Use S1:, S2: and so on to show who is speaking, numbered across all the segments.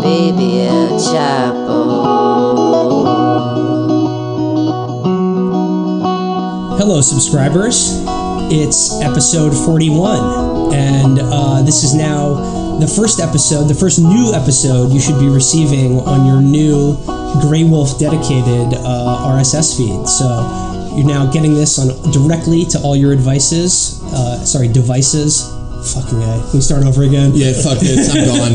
S1: baby El Chapo.
S2: Hello, subscribers. It's episode 41, and this is now the first episode, the first new episode you should be receiving on your new Grey Wolf dedicated RSS feed. So you're now getting this on directly to all your devices. Fucking A. Can we start over again?
S3: Yeah, fuck this. I'm gone.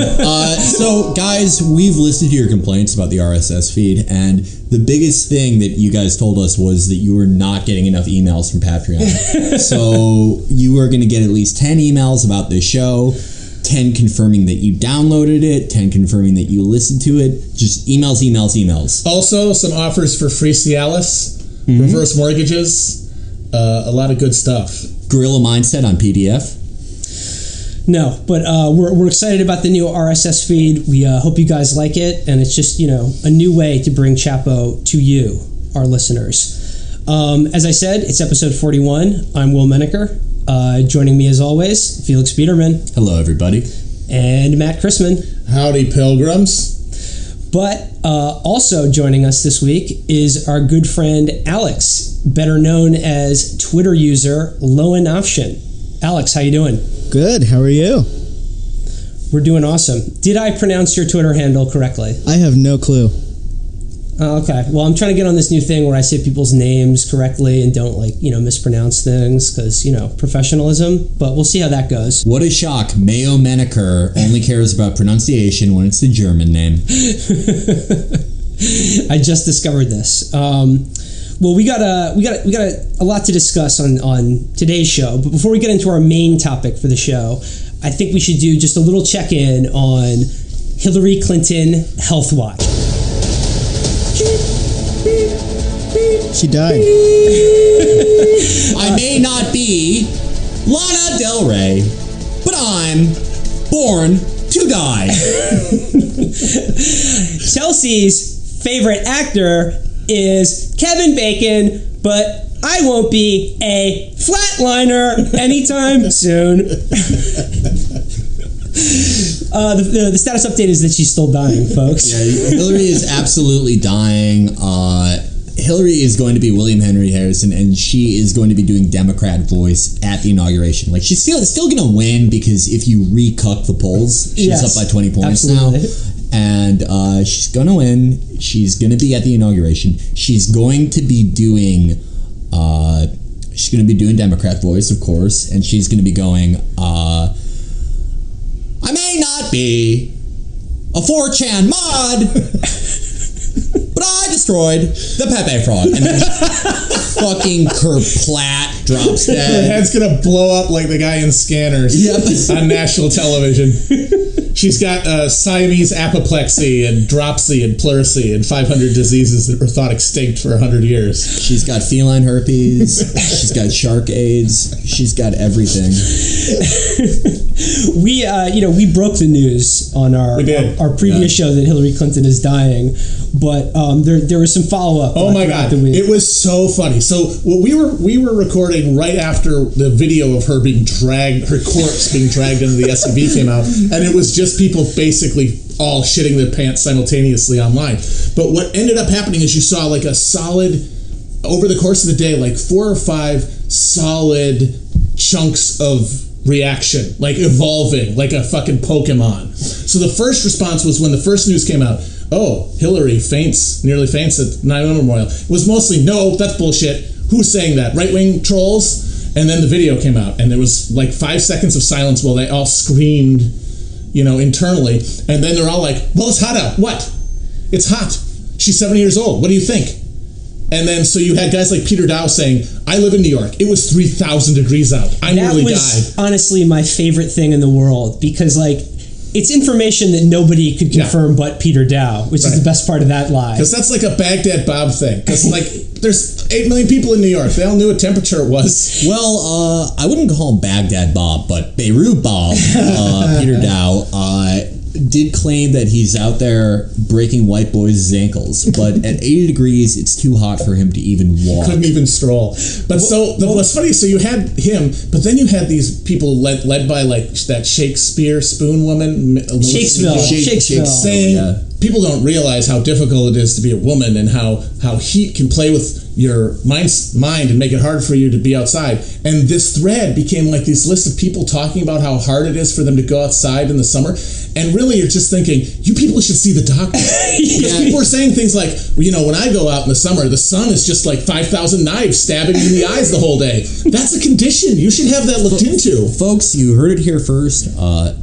S3: So, guys, we've listened to your complaints about the RSS feed, and the biggest thing that you guys told us was that you were not getting enough emails from Patreon. So, you are going to get at least 10 emails about this show, 10 confirming that you downloaded it, 10 confirming that you listened to it. Just emails.
S4: Also, some offers for free Alias, reverse mortgages, a lot of good stuff.
S3: Gorilla Mindset on PDF.
S2: No, but we're excited about the new RSS feed. We hope you guys like it, and it's just, a new way to bring Chapo to you, our listeners. As I said, it's episode 41. I'm Will Menaker. Joining me as always, Felix Biederman.
S3: Hello, everybody.
S2: And Matt Chrisman.
S4: Howdy, pilgrims.
S2: But also joining us this week is our good friend Alex, better known as Twitter user Lowen Option. Alex, how you doing?
S5: Good. How are you?
S2: We're doing awesome. Did I pronounce your Twitter handle correctly?
S5: I have no clue.
S2: Oh, okay. Well, I'm trying to get on this new thing where I say people's names correctly and don't mispronounce things because, professionalism. But we'll see how that goes.
S3: What a shock. Mayo Menaker only cares about pronunciation when it's the German name.
S2: I just discovered this. Well, we got a lot to discuss on today's show. But before we get into our main topic for the show, I think we should do just a little check-in on Hillary Clinton Health Watch.
S5: She died.
S3: I may not be Lana Del Rey, but I'm born to die.
S2: Chelsea's favorite actor is Kevin Bacon, but I won't be a flatliner anytime soon. The status update is that she's still dying, folks.
S3: Yeah, Hillary is absolutely dying. Hillary is going to be William Henry Harrison, and she is going to be doing Democrat voice at the inauguration. Like, she's still going to win because if you re-cuck the polls, she's up by 20 points
S2: absolutely.
S3: now. And she's going to win. She's going to be at the inauguration. She's going to be doing Democrat voice, of course, and she's going to be going, I may not be a 4chan mod, but I destroyed the Pepe frog. And then fucking kerplat drops dead.
S4: Her head's gonna blow up like the guy in Scanners on national television. She's got Siamese apoplexy and dropsy and pleurisy and 500 diseases that were thought extinct for 100 years.
S3: She's got feline herpes. She's got shark AIDS. She's got everything.
S2: We broke the news on our previous show that Hillary Clinton is dying, but there was some follow-up.
S4: Oh my God, it was so funny. So we were recording right after the video of her her corpse being dragged into the SUV came out, and it was just people basically all shitting their pants simultaneously online. But what ended up happening is you saw like a solid, over the course of the day, like 4 or 5 solid chunks of reaction, like evolving like a fucking Pokemon. So the first response was when the first news came out, oh, Hillary nearly faints at 9/11 memorial. It was mostly, no, that's bullshit. Who's saying that? Right-wing trolls? And then the video came out, and there was like 5 seconds of silence while they all screamed, internally. And then they're all like, well, it's hot out. What? It's hot. She's 70 years old. What do you think? And then so you had guys like Peter Dow saying, I live in New York. It was 3,000 degrees out. I nearly died. That was
S2: honestly my favorite thing in the world because, it's information that nobody could confirm but Peter Dow, which is the best part of that lie.
S4: Because that's like a Baghdad Bob thing. Because, there's 8 million people in New York. They all knew what temperature it was.
S3: Well, I wouldn't call him Baghdad Bob, but Beirut Bob, Peter Dow, did claim that he's out there breaking white boys' ankles, but at 80 degrees, it's too hot for him to even walk.
S4: Couldn't even stroll. But what's funny, so you had him, but then you had these people led by like that Shakespeare spoon woman,
S2: Shakespeare,
S4: saying people don't realize how difficult it is to be a woman and how heat can play with your mind and make it hard for you to be outside. And this thread became like this list of people talking about how hard it is for them to go outside in the summer. And really, you're just thinking, you people should see the doctor. Because people are saying things like, you know, when I go out in the summer, the sun is just like 5,000 knives stabbing me in the eyes the whole day. That's a condition. You should have that looked into.
S3: Folks, you heard it here first.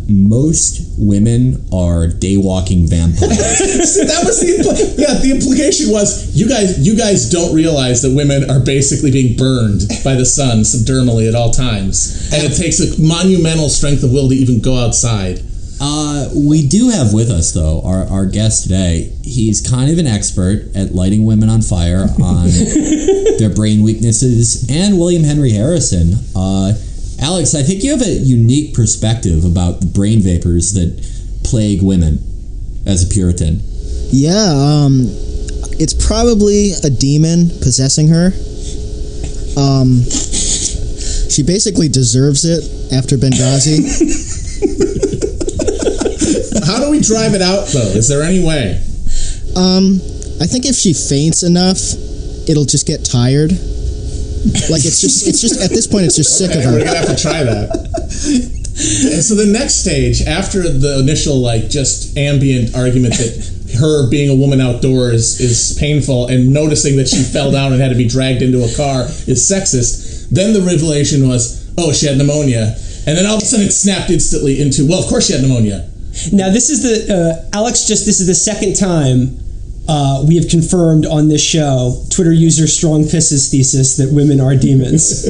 S3: Most women are day-walking vampires.
S4: That was the implication was you guys don't realize that women are basically being burned by the sun subdermally at all times, and it takes a monumental strength of will to even go outside.
S3: We do have with us, though, our guest today. He's kind of an expert at lighting women on fire on their brain weaknesses, and William Henry Harrison. Alex, I think you have a unique perspective about the brain vapors that plague women as a Puritan.
S5: Yeah, it's probably a demon possessing her. She basically deserves it after Benghazi.
S4: How do we drive it out, though? Is there any way?
S5: I think if she faints enough, it'll just get tired. Like it's just at this point it's just sick of her.
S4: We're gonna have to try that. And so the next stage, after the initial like just ambient argument that her being a woman outdoors is painful and noticing that she fell down and had to be dragged into a car is sexist, then the revelation was, oh, she had pneumonia. And then all of a sudden it snapped instantly into, well, of course she had pneumonia.
S2: Now this is this is the second time we have confirmed on this show Twitter user Strong Piss's thesis that women are demons.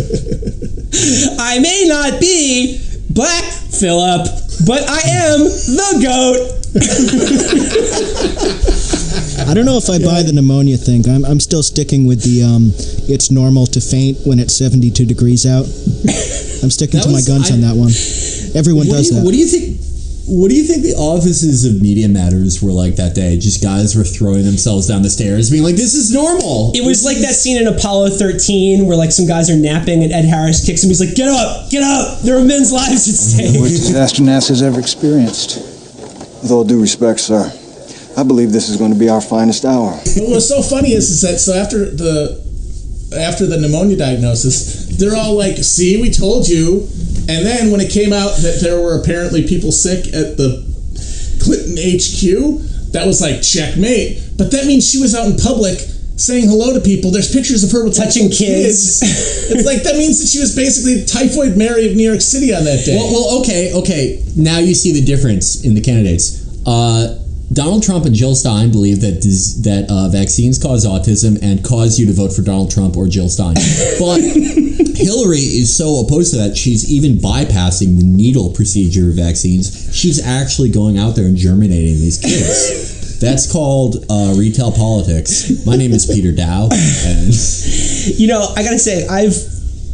S2: I may not be Black Phillip, but I am the GOAT.
S5: I don't know if I buy the pneumonia thing. I'm still sticking with the it's normal to faint when it's 72 degrees out. I'm sticking to my guns on that one. Everyone does that.
S3: What do you think? What do you think the offices of Media Matters were like that day? Just guys were throwing themselves down the stairs, being like, "This is normal."
S2: It was like that scene in Apollo 13 where like some guys are napping and Ed Harris kicks him. He's like, "Get up! Get up! There are men's lives at stake."
S6: The worst disaster NASA's ever experienced. With all due respect, sir, I believe this is going to be our finest hour.
S4: What's so funny is that so after the pneumonia diagnosis, they're all like, "See, we told you." And then when it came out that there were apparently people sick at the Clinton HQ, that was like checkmate. But that means she was out in public saying hello to people. There's pictures of her with
S2: touching kids.
S4: It's like that means that she was basically Typhoid Mary of New York City on that day.
S3: Well, okay. Now you see the difference in the candidates. Donald Trump and Jill Stein believe that vaccines cause autism and cause you to vote for Donald Trump or Jill Stein. But Hillary is so opposed to that, she's even bypassing the needle procedure of vaccines. She's actually going out there and germinating these kids. That's called retail politics. My name is Peter Dow. And
S2: you know, I gotta say, I've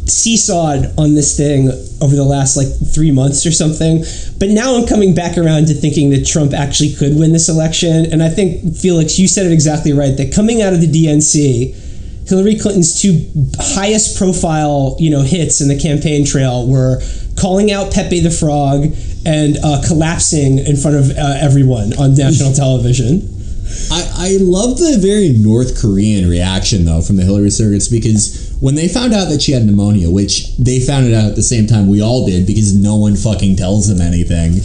S2: seesawed on this thing over the last like 3 months or something, but now I'm coming back around to thinking that Trump actually could win this election. And I think, Felix, you said it exactly right, that coming out of the DNC, Hillary Clinton's two highest profile, hits in the campaign trail were calling out Pepe the Frog and collapsing in front of everyone on national television.
S3: I love the very North Korean reaction, though, from the Hillary surrogates, because when they found out that she had pneumonia, which they found it out at the same time we all did because no one fucking tells them anything,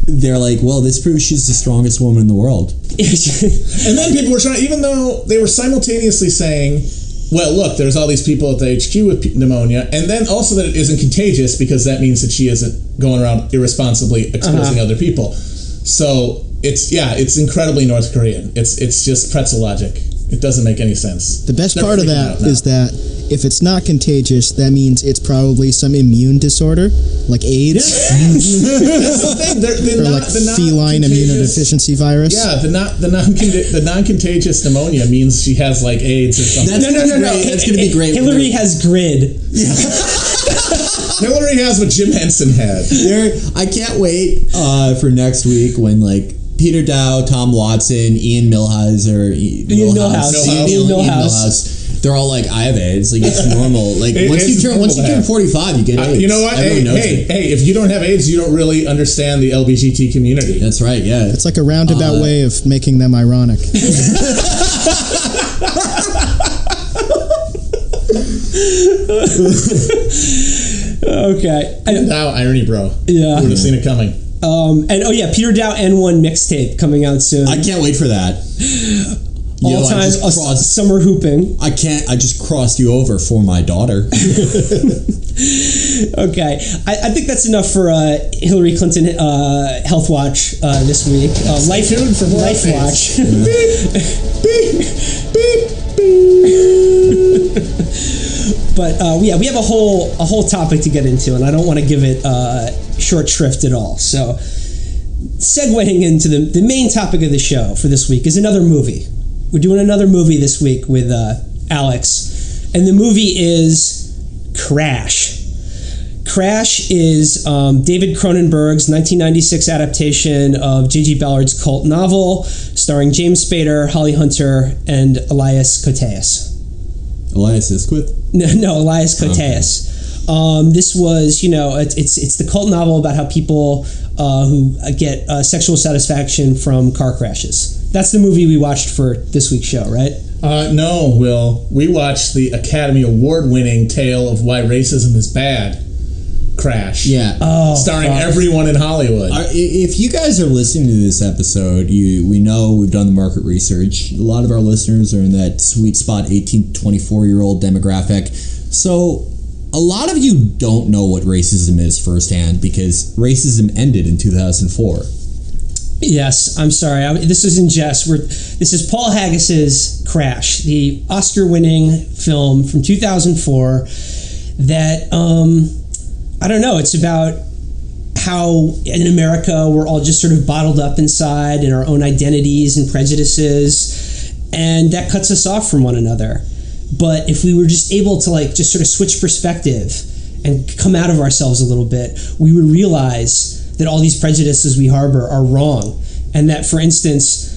S3: they're like, well, this proves she's the strongest woman in the world.
S4: And then people were trying, even though they were simultaneously saying, well, look, there's all these people at the HQ with pneumonia, and then also that it isn't contagious because that means that she isn't going around irresponsibly exposing other people. So it's incredibly North Korean. It's just pretzel logic. It doesn't make any sense.
S5: The best part of that is that if it's not contagious, that means it's probably some immune disorder, like AIDS.
S4: That's the thing.
S5: Or like feline immunodeficiency virus.
S4: Yeah, the non-contagious pneumonia means she has like AIDS or something.
S2: No.
S3: That's going to be great.
S2: Hillary has GRID.
S4: Hillary has what Jim Henson had.
S3: I can't wait for next week when like Peter Dow, Tom Watson, Ian Millhouse. They're all like, I have AIDS. Like it's normal. Like once you turn 45, you get AIDS.
S4: You know what? Hey, if you don't have AIDS, you don't really understand the LGBT community.
S3: That's right. Yeah,
S5: it's like a roundabout way of making them ironic.
S2: Okay.
S4: Dow irony, bro.
S2: Yeah.
S4: Who would have seen it coming?
S2: Peter Dow N1 mixtape coming out soon.
S3: I can't wait for that.
S2: All time summer hooping.
S3: I just crossed you over for my daughter.
S2: Okay. I think that's enough for Hillary Clinton Health Watch this week. Life Watch.
S4: Beep, beep, beep.
S2: But we have a whole topic to get into, and I don't want to give it short shrift at all. So, segueing into the main topic of the show for this week is another movie. We're doing another movie this week with Alex, and the movie is Crash. Crash is David Cronenberg's 1996 adaptation of J.G. Ballard's cult novel, starring James Spader, Holly Hunter, and Elias Koteas.
S3: Elias Isquith?
S2: No, Elias Koteas. Okay. This was, it's the cult novel about how people who get sexual satisfaction from car crashes. That's the movie we watched for this week's show, right?
S4: No, Will. We watched the Academy Award-winning tale of why racism is bad. Crash.
S3: Yeah.
S4: Starring everyone in Hollywood.
S3: If you guys are listening to this episode, we know we've done the market research. A lot of our listeners are in that sweet spot 18 to 24-year-old demographic. So a lot of you don't know what racism is firsthand because racism ended in 2004.
S2: Yes, I'm sorry. This is in jest. This is Paul Haggis's Crash, the Oscar-winning film from 2004 that... I don't know. It's about how in America we're all just sort of bottled up inside in our own identities and prejudices, and that cuts us off from one another. But if we were just able to just sort of switch perspective and come out of ourselves a little bit, we would realize that all these prejudices we harbor are wrong, and that, for instance,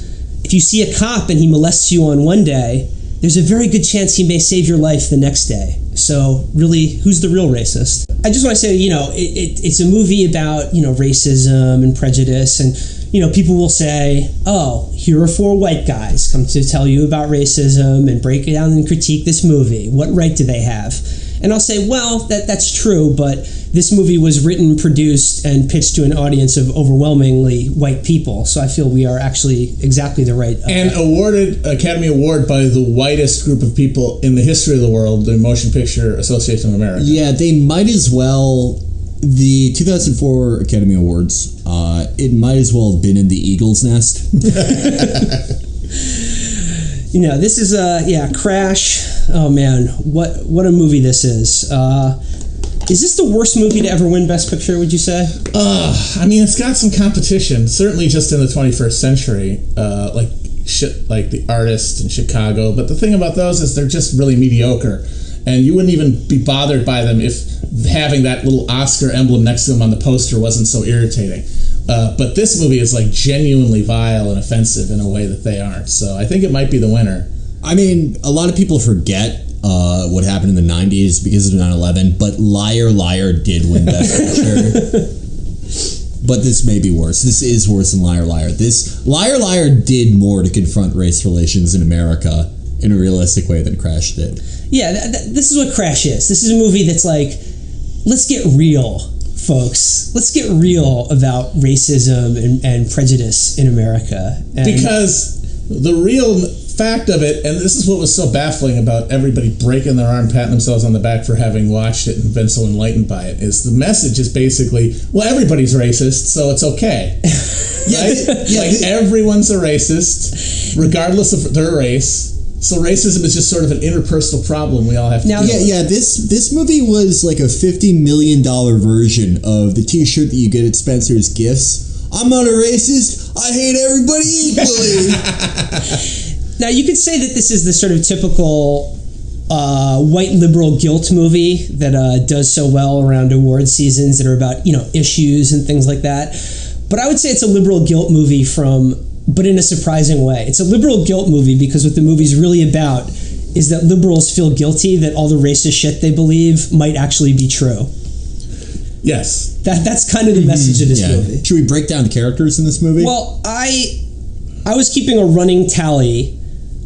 S2: if you see a cop and he molests you on one day, there's a very good chance he may save your life the next day. So really, who's the real racist? I just want to say, it's a movie about, racism and prejudice. And, people will say, oh, here are 4 white guys come to tell you about racism and break it down and critique this movie. What right do they have? And I'll say, well, that's true, but this movie was written, produced, and pitched to an audience of overwhelmingly white people. So I feel we are actually exactly the right...
S4: and awarded Academy Award by the whitest group of people in the history of the world, the Motion Picture Association of America.
S3: Yeah, they might as well... The 2004 Academy Awards, it might as well have been in the Eagle's nest.
S2: This is Crash. Oh man, what a movie this is. Is this the worst movie to ever win Best Picture, would you say?
S4: It's got some competition, certainly just in the 21st century, like The Artist in Chicago. But the thing about those is they're just really mediocre. And you wouldn't even be bothered by them if having that little Oscar emblem next to them on the poster wasn't so irritating. But this movie is genuinely vile and offensive in a way that they aren't. So I think it might be the winner.
S3: I mean, a lot of people forget what happened in the 90s because of 9/11, but Liar Liar did win Best Picture. But this may be worse. This is worse than Liar Liar. Liar Liar did more to confront race relations in America in a realistic way than Crash did.
S2: Yeah, this is what Crash is. This is a movie that's let's get real, folks. Let's get real about racism and prejudice in America.
S4: Because the real fact of it, and this is what was so baffling about everybody breaking their arm, patting themselves on the back for having watched it and been so enlightened by it, is the message is basically, well, everybody's racist, so it's okay. Right? Everyone's a racist, regardless of their race. So racism is just sort of an interpersonal problem we all have to deal with.
S3: This movie was like a $50 million version of the T-shirt that you get at Spencer's Gifts. I'm not a racist. I hate everybody equally.
S2: Now, you could say that this is the sort of typical white liberal guilt movie that does so well around award seasons that are about, issues and things like that. But I would say it's a liberal guilt movie but in a surprising way. It's a liberal guilt movie because what the movie's really about is that liberals feel guilty that all the racist shit they believe might actually be true.
S4: Yes.
S2: That's kind of the message of this movie.
S3: Should we break down the characters in this movie?
S2: Well, I was keeping a running tally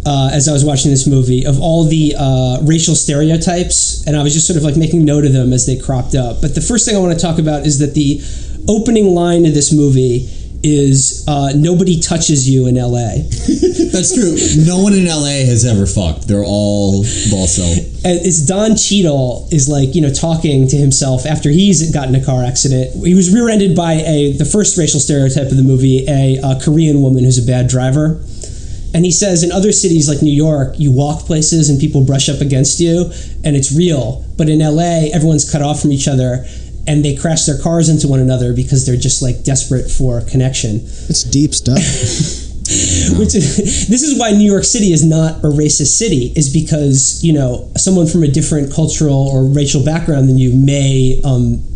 S2: as I was watching this movie of all the racial stereotypes, and I was just sort of like making note of them as they cropped up. But the first thing I want to talk about is that the opening line of this movie is nobody touches you in LA.
S3: That's true. No one in LA has ever fucked. They're all balso.
S2: And it's Don Cheadle is like, talking to himself after he's gotten in a car accident. He was rear-ended by the first racial stereotype of the movie, a Korean woman who's a bad driver. And he says in other cities like New York, you walk places and people brush up against you and it's real. But in LA, everyone's cut off from each other and they crash their cars into one another because they're just like desperate for connection.
S5: It's deep stuff.
S2: This is why New York City is not a racist city, is because, someone from a different cultural or racial background than you may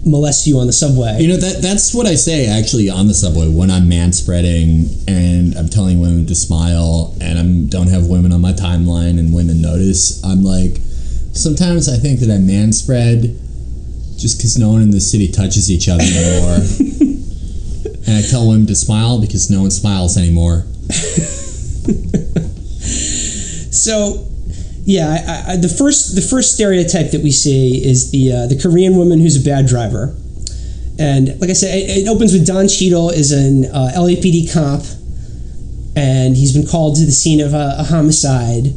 S2: molest you on the subway.
S3: That's what I say actually on the subway when I'm manspreading and I'm telling women to smile and I don't have women on my timeline and women notice. I'm like, sometimes I think that I manspread just because no one in the city touches each other anymore. And I tell women to smile because no one smiles anymore.
S2: So, yeah, the first stereotype that we see is the Korean woman who's a bad driver, and like I said, it opens with Don Cheadle is an LAPD cop, and he's been called to the scene of a homicide,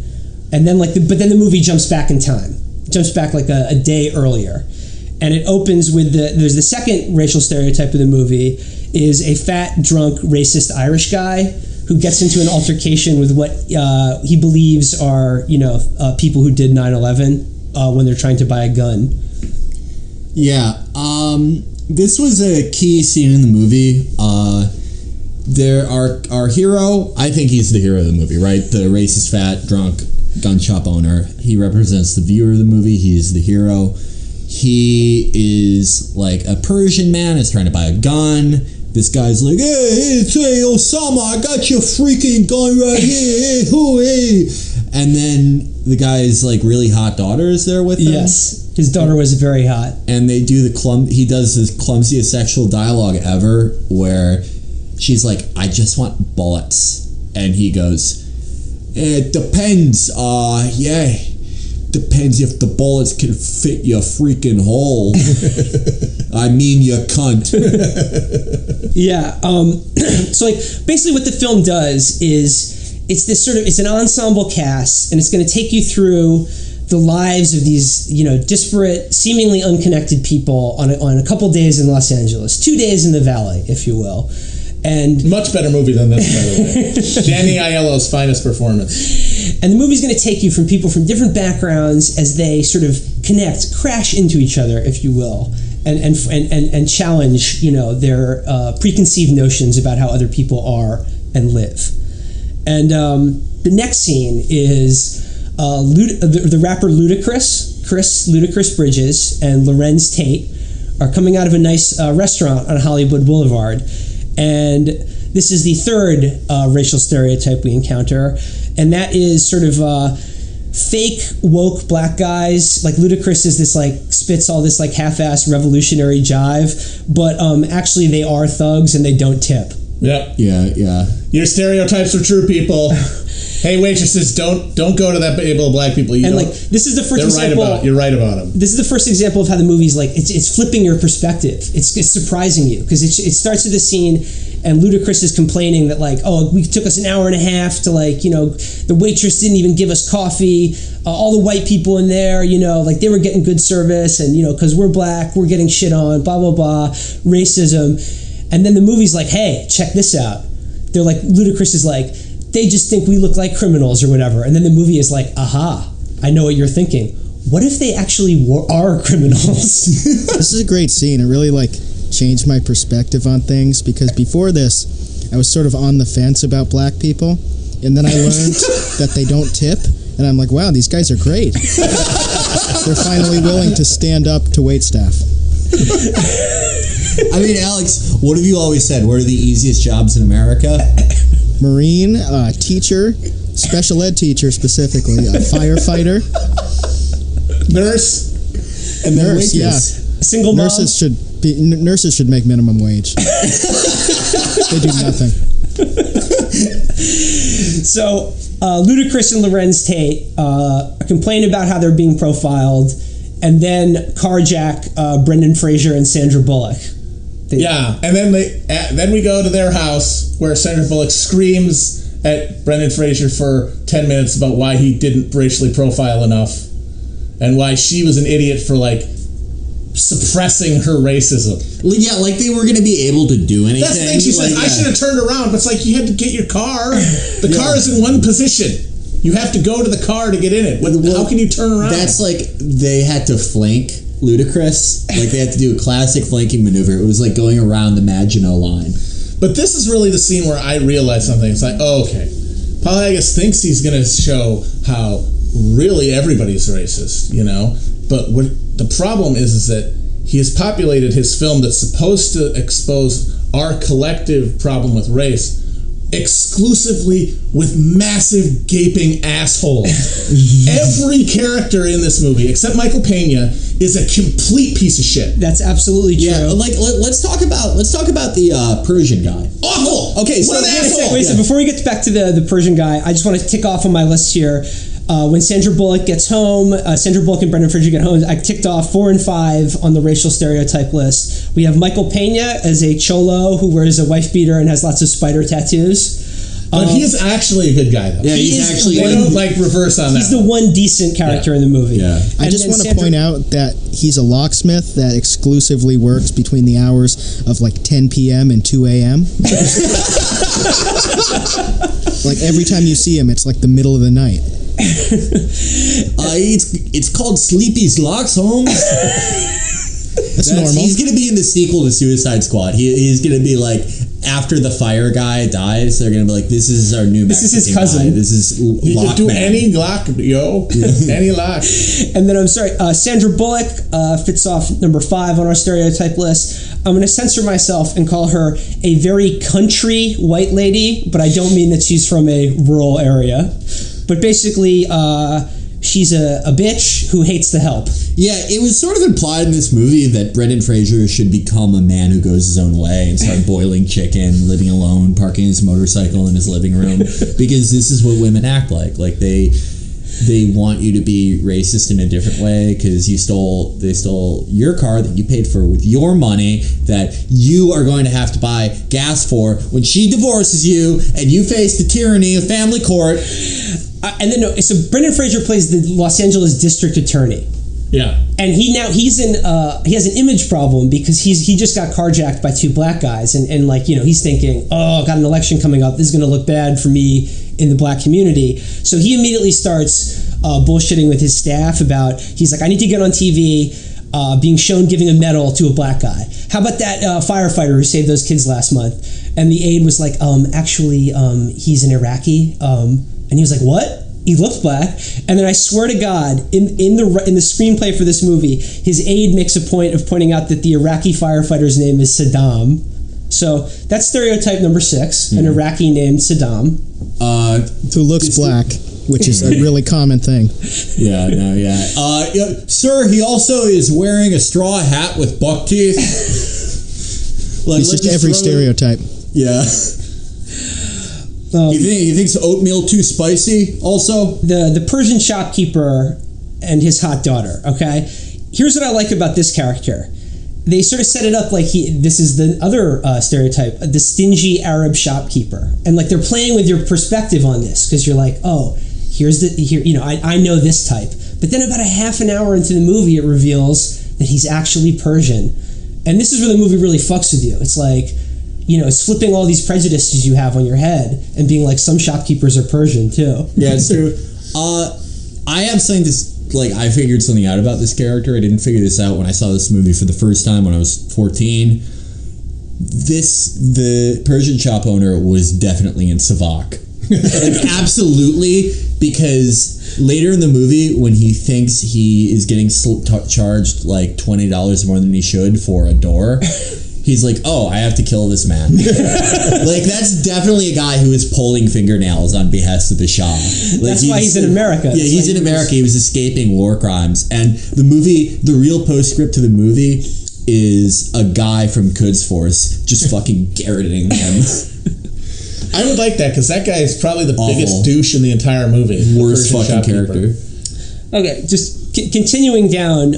S2: and then but then the movie jumps back in time, jumps back like a day earlier, and it opens with there's the second racial stereotype of the movie is a fat, drunk, racist Irish guy who gets into an altercation with what he believes are, people who did 9/11 when they're trying to buy a gun.
S3: Yeah, this was a key scene in the movie. Our hero, I think he's the hero of the movie, right? The racist, fat, drunk gun shop owner. He represents the viewer of the movie. He's the hero. He is like a Persian man is trying to buy a gun. This guy's like, hey, Osama, I got your freaking gun right here. Hey. And then the guy's like really hot daughter is there with him.
S2: Yes, his daughter was very hot.
S3: And they do he does this clumsiest sexual dialogue ever where she's like, I just want bullets. And he goes, it depends. Depends if the bullets can fit your freaking hole. I mean your cunt.
S2: Yeah. So like basically what the film does is it's an ensemble cast, and it's going to take you through the lives of these, disparate, seemingly unconnected people on a couple days in Los Angeles, 2 days in the Valley, if you will. And
S4: much better movie than this, by the way. Danny Aiello's finest performance.
S2: And the movie's going to take you from people from different backgrounds as they sort of crash into each other, if you will, and challenge, their preconceived notions about how other people are and live. And the next scene is the rapper Chris Ludacris Bridges, and Lorenz Tate are coming out of a nice restaurant on Hollywood Boulevard. And this is the third racial stereotype we encounter, and that is sort of fake woke black guys. Like Ludacris is this spits all this half-assed revolutionary jive, but actually they are thugs and they don't tip.
S4: Yep.
S3: Yeah.
S4: Your stereotypes are true, people. Hey, waitresses, don't go to that table of black people.
S2: This is the first example.
S4: You're right about them.
S2: This is the first example of how the movie's it's flipping your perspective. It's surprising you because it starts with a scene, and Ludacris is complaining that we took us an hour and a half to the waitress didn't even give us coffee. All the white people in there, they were getting good service, and because we're black, we're getting shit on. Blah blah blah, racism, and then the movie's like, hey, check this out. They're Ludacris is they just think we look like criminals or whatever. And then the movie is like, aha, I know what you're thinking. What if they actually are criminals?
S5: This is a great scene. It really changed my perspective on things, because before this, I was sort of on the fence about black people. And then I learned that they don't tip. And I'm like, wow, these guys are great. They're finally willing to stand up to waitstaff.
S3: I mean, Alex, what have you always said? What are the easiest jobs in America?
S5: Marine, teacher, special ed teacher specifically, a firefighter,
S4: Nurse.
S3: And then
S5: nurse,
S3: waitress.
S2: Single mom.
S5: Nurses should make minimum wage. They do nothing.
S2: So, Ludacris and Lorenz Tate complain about how they're being profiled, and then carjack Brendan Fraser and Sandra Bullock.
S4: Yeah, and then then we go to their house where Sandra Bullock screams at Brendan Fraser for 10 minutes about why he didn't racially profile enough, and why she was an idiot for suppressing her racism.
S3: Yeah, like they were going to be able to do anything.
S4: That's the thing. She said, I should have turned around, but it's like you had to get your car. The car is in one position. You have to go to the car to get in it. How can you turn around?
S3: That's like they had to flank Ludacris. Like they had to do a classic flanking maneuver. It was like going around the Maginot line.
S4: But this is really the scene where I realized something. It's like, oh, okay, Paul Haggis thinks he's going to show how really everybody's racist, But what the problem is that he has populated his film that's supposed to expose our collective problem with race exclusively with massive gaping assholes. Every character in this movie, except Michael Pena, is a complete piece of shit.
S2: That's absolutely true.
S3: Yeah, let's talk about the Persian guy.
S4: Awful.
S3: Okay, so
S2: Wait a second. Before we get back to the Persian guy, I just want to tick off on my list here. When Sandra Bullock gets home, Sandra Bullock and Brendan Fraser get home, I ticked off 4 and 5 on the racial stereotype list. We have Michael Pena as a cholo who wears a wife beater and has lots of spider tattoos.
S4: But he is actually a good guy, though.
S3: Yeah, he's actually...
S4: They don't reverse on that.
S2: He's the one decent character in the movie.
S3: Yeah.
S5: I just want to point out that he's a locksmith that exclusively works between the hours of 10 p.m. and 2 a.m. Every time you see him, it's the middle of the night.
S3: It's called Sleepy's Locks, Holmes.
S5: That's normal.
S3: He's going to be in the sequel to Suicide Squad. He's going to be after the fire guy dies, they're going to be this is our new
S2: This is his cousin.
S3: Guy. This is
S4: You
S3: Lockman.
S4: can do any lock, yo. Any lock.
S2: And then, I'm sorry, Sandra Bullock fits off number 5 on our stereotype list. I'm going to censor myself and call her a very country white lady, but I don't mean that she's from a rural area. But basically, she's a bitch who hates the help.
S3: Yeah, it was sort of implied in this movie that Brendan Fraser should become a man who goes his own way and start boiling chicken, living alone, parking his motorcycle in his living room, because this is what women act like. They want you to be racist in a different way because they stole your car that you paid for with your money that you are going to have to buy gas for when she divorces you and you face the tyranny of family court.
S2: So Brendan Fraser plays the Los Angeles district attorney.
S4: Yeah.
S2: And he has an image problem because he just got carjacked by 2 black guys and he's thinking, oh, got an election coming up, this is going to look bad for me in the black community. So he immediately starts bullshitting with his staff about, he's like, I need to get on TV being shown giving a medal to a black guy. How about that firefighter who saved those kids last month? And the aide was like, he's an Iraqi. And he was like, what? He looks black. And then I swear to God, in the screenplay for this movie, his aide makes a point of pointing out that the Iraqi firefighter's name is Saddam. So that's stereotype number 6, an Iraqi named Saddam.
S5: Who looks black, which is a really common thing.
S3: Yeah, no, yeah. Sir, he also is wearing a straw hat with buck teeth.
S5: It's just every stereotype.
S3: Yeah. You think oatmeal too spicy also?
S2: The Persian shopkeeper and his hot daughter, okay? Here's what I like about this character. They sort of set it up this is the other stereotype, the stingy Arab shopkeeper. And they're playing with your perspective on this because you're like, oh, I know this type. But then about a half an hour into the movie, it reveals that he's actually Persian. And this is where the movie really fucks with you. It's it's flipping all these prejudices you have on your head and being like, some shopkeepers are Persian too.
S3: Yeah, it's true. I have something I figured something out about this character. I didn't figure this out when I saw this movie for the first time when I was 14. The Persian shop owner was definitely in Savak. Absolutely, because later in the movie, when he thinks he is getting charged like $20 more than he should for a door, he's like, oh, I have to kill this man. Like, that's definitely a guy who is pulling fingernails on behest of the Shah. Like,
S2: that's why he's in America.
S3: Yeah, he's in America. He was escaping war crimes. And the real postscript to the movie is a guy from Quds Force just fucking garroting him.
S4: I would like that, because that guy is probably the biggest douche in the entire movie.
S3: Worst fucking character.
S2: Okay, just continuing down,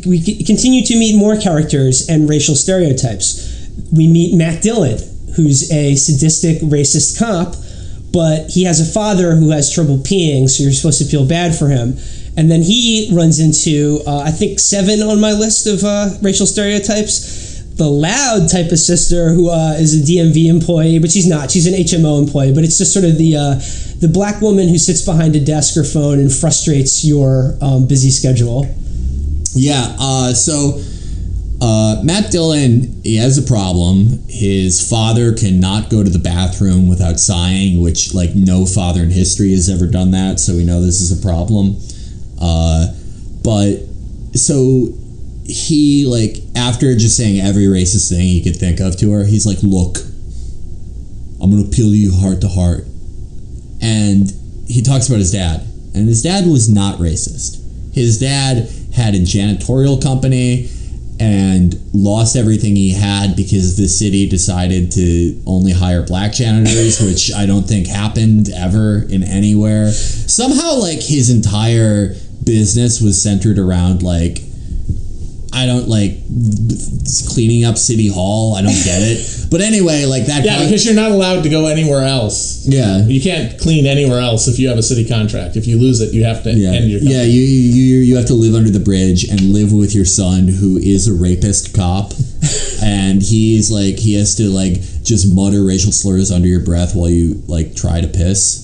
S2: we continue to meet more characters and racial stereotypes. We meet Matt Dillon, who's a sadistic, racist cop, but he has a father who has trouble peeing, so you're supposed to feel bad for him. And then he runs into, I think, 7 on my list of racial stereotypes. The loud type of sister who is a DMV employee, but she's not. She's an HMO employee, but it's just sort of the black woman who sits behind a desk or phone and frustrates your busy schedule.
S3: Yeah, so Matt Dillon, he has a problem. His father cannot go to the bathroom without sighing, which, like, no father in history has ever done that, so we know this is a problem. But, so he, like, after just saying every racist thing he could think of to her, he's like, look, I'm gonna peel you heart to heart. And he talks about his dad. And his dad was not racist. His dad had a janitorial company and lost everything he had because the city decided to only hire black janitors, which I don't think happened ever in anywhere. Somehow, like, his entire business was centered around, like, I don't, like, cleaning up City Hall. I don't get it. But anyway, like, that
S4: Yeah, because you're not allowed to go anywhere else.
S3: Yeah.
S4: You can't clean anywhere else if you have a city contract. If you lose it, you have to end your contract.
S3: Yeah, you have to live under the bridge and live with your son, who is a rapist cop. And he's, like, he has to, like, just mutter racial slurs under your breath while you, like, try to piss.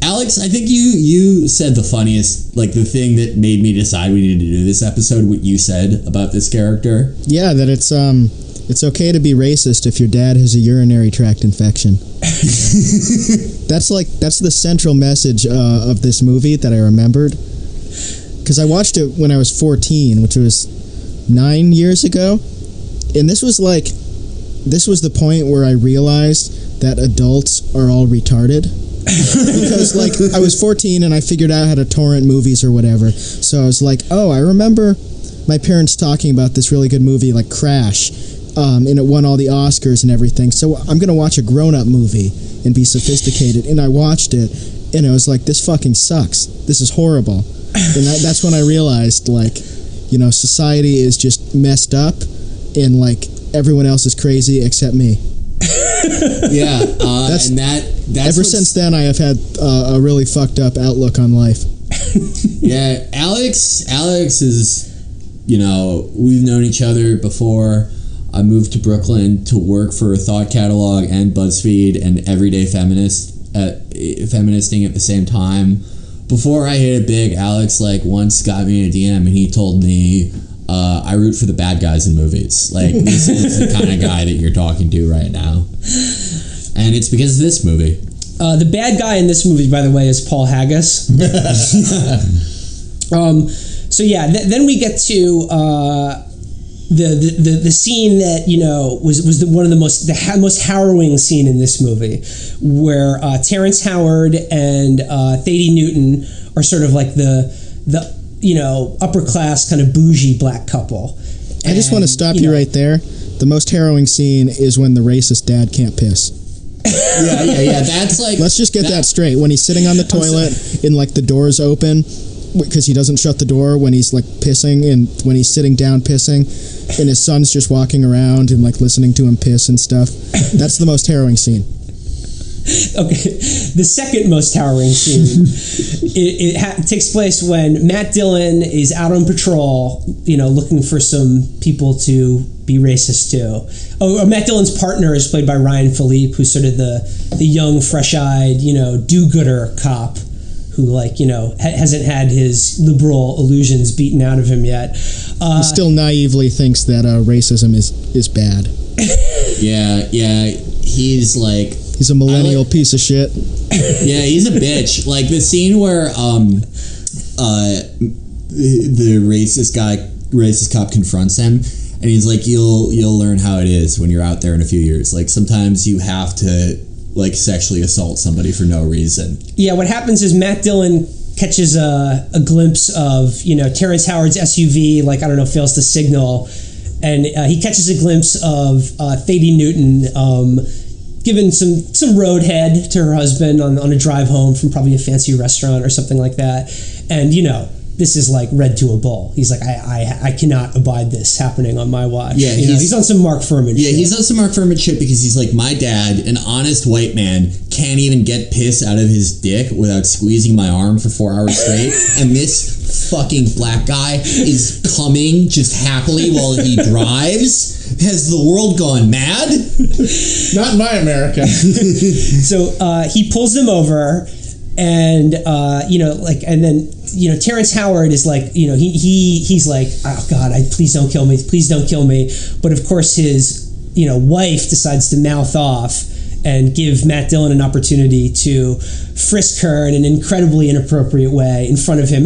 S3: Alex, I think you said the funniest, like, the thing that made me decide we needed to do this episode, what you said about this character.
S5: Yeah, that it's okay to be racist if your dad has a urinary tract infection. That's the central message of this movie that I remembered. Because I watched it when I was 14, which was 9 years ago. And this was the point where I realized that adults are all retarded. Because, like, I was 14 and I figured out how to torrent movies or whatever. So I was like, oh, I remember my parents talking about this really good movie, like Crash, and it won all the Oscars and everything. So I'm going to watch a grown-up movie and be sophisticated. And I watched it, and I was like, this fucking sucks. This is horrible. And that's when I realized, like, you know, society is just messed up, and, like, everyone else is crazy except me.
S3: Yeah, and that's
S5: ever since then I have had a really fucked up outlook on life.
S3: Yeah, Alex is, you know, we've known each other before. I moved to Brooklyn to work for Thought Catalog and BuzzFeed and Everyday Feministing at the same time. Before I hit it big, Alex, like, once got me in a DM and he told me, I root for the bad guys in movies. Like, this is the kind of guy that you're talking to right now. And it's because of this movie.
S2: The bad guy in this movie, by the way, is Paul Haggis. So yeah, then we get to the scene that, you know, was one of the most harrowing scene in this movie, where Terrence Howard and Thandie Newton are sort of like the you know, upper class kind of bougie black couple.
S5: I just want to stop you right there. The most harrowing scene is when the racist dad can't piss.
S3: Yeah. That's like,
S5: let's just get that straight. When he's sitting on the toilet and, like, the door's open because he doesn't shut the door when he's, like, pissing, and when he's sitting down pissing, and his son's just walking around and, like, listening to him piss and stuff. That's the most harrowing scene.
S2: Okay, the second most harrowing scene it takes place when Matt Dillon is out on patrol, you know, looking for some people to be racist to. Oh, Matt Dillon's partner is played by Ryan Philippe, who's sort of the young, fresh-eyed, you know, do-gooder cop who, like, you know, hasn't had his liberal illusions beaten out of him yet.
S5: He still naively thinks that racism is bad.
S3: Yeah, he's like...
S5: He's a millennial piece of shit.
S3: Yeah, he's a bitch. Like the scene where the racist cop confronts him, and he's like, "You'll learn how it is when you're out there in a few years. Like sometimes you have to like sexually assault somebody for no reason."
S2: Yeah, what happens is Matt Dillon catches a glimpse of Terrence Howard's SUV, like I don't know, fails to signal, and he catches a glimpse of Thandie Newton giving some roadhead to her husband on a drive home from probably a fancy restaurant or something like that, and this is like red to a bull. He's like, I cannot abide this happening on my watch.
S3: Yeah,
S2: he's on some Mark Furman shit.
S3: Yeah, he's on some Mark Furman shit because he's like, my dad, an honest white man, can't even get piss out of his dick without squeezing my arm for 4 hours straight. And this fucking black guy is coming just happily while he drives. Has the world gone mad?
S4: Not in my America.
S2: So he pulls him over, and and then Terrence Howard is like, he's like, oh God, please don't kill me. But of course his wife decides to mouth off and give Matt Dillon an opportunity to frisk her in an incredibly inappropriate way in front of him.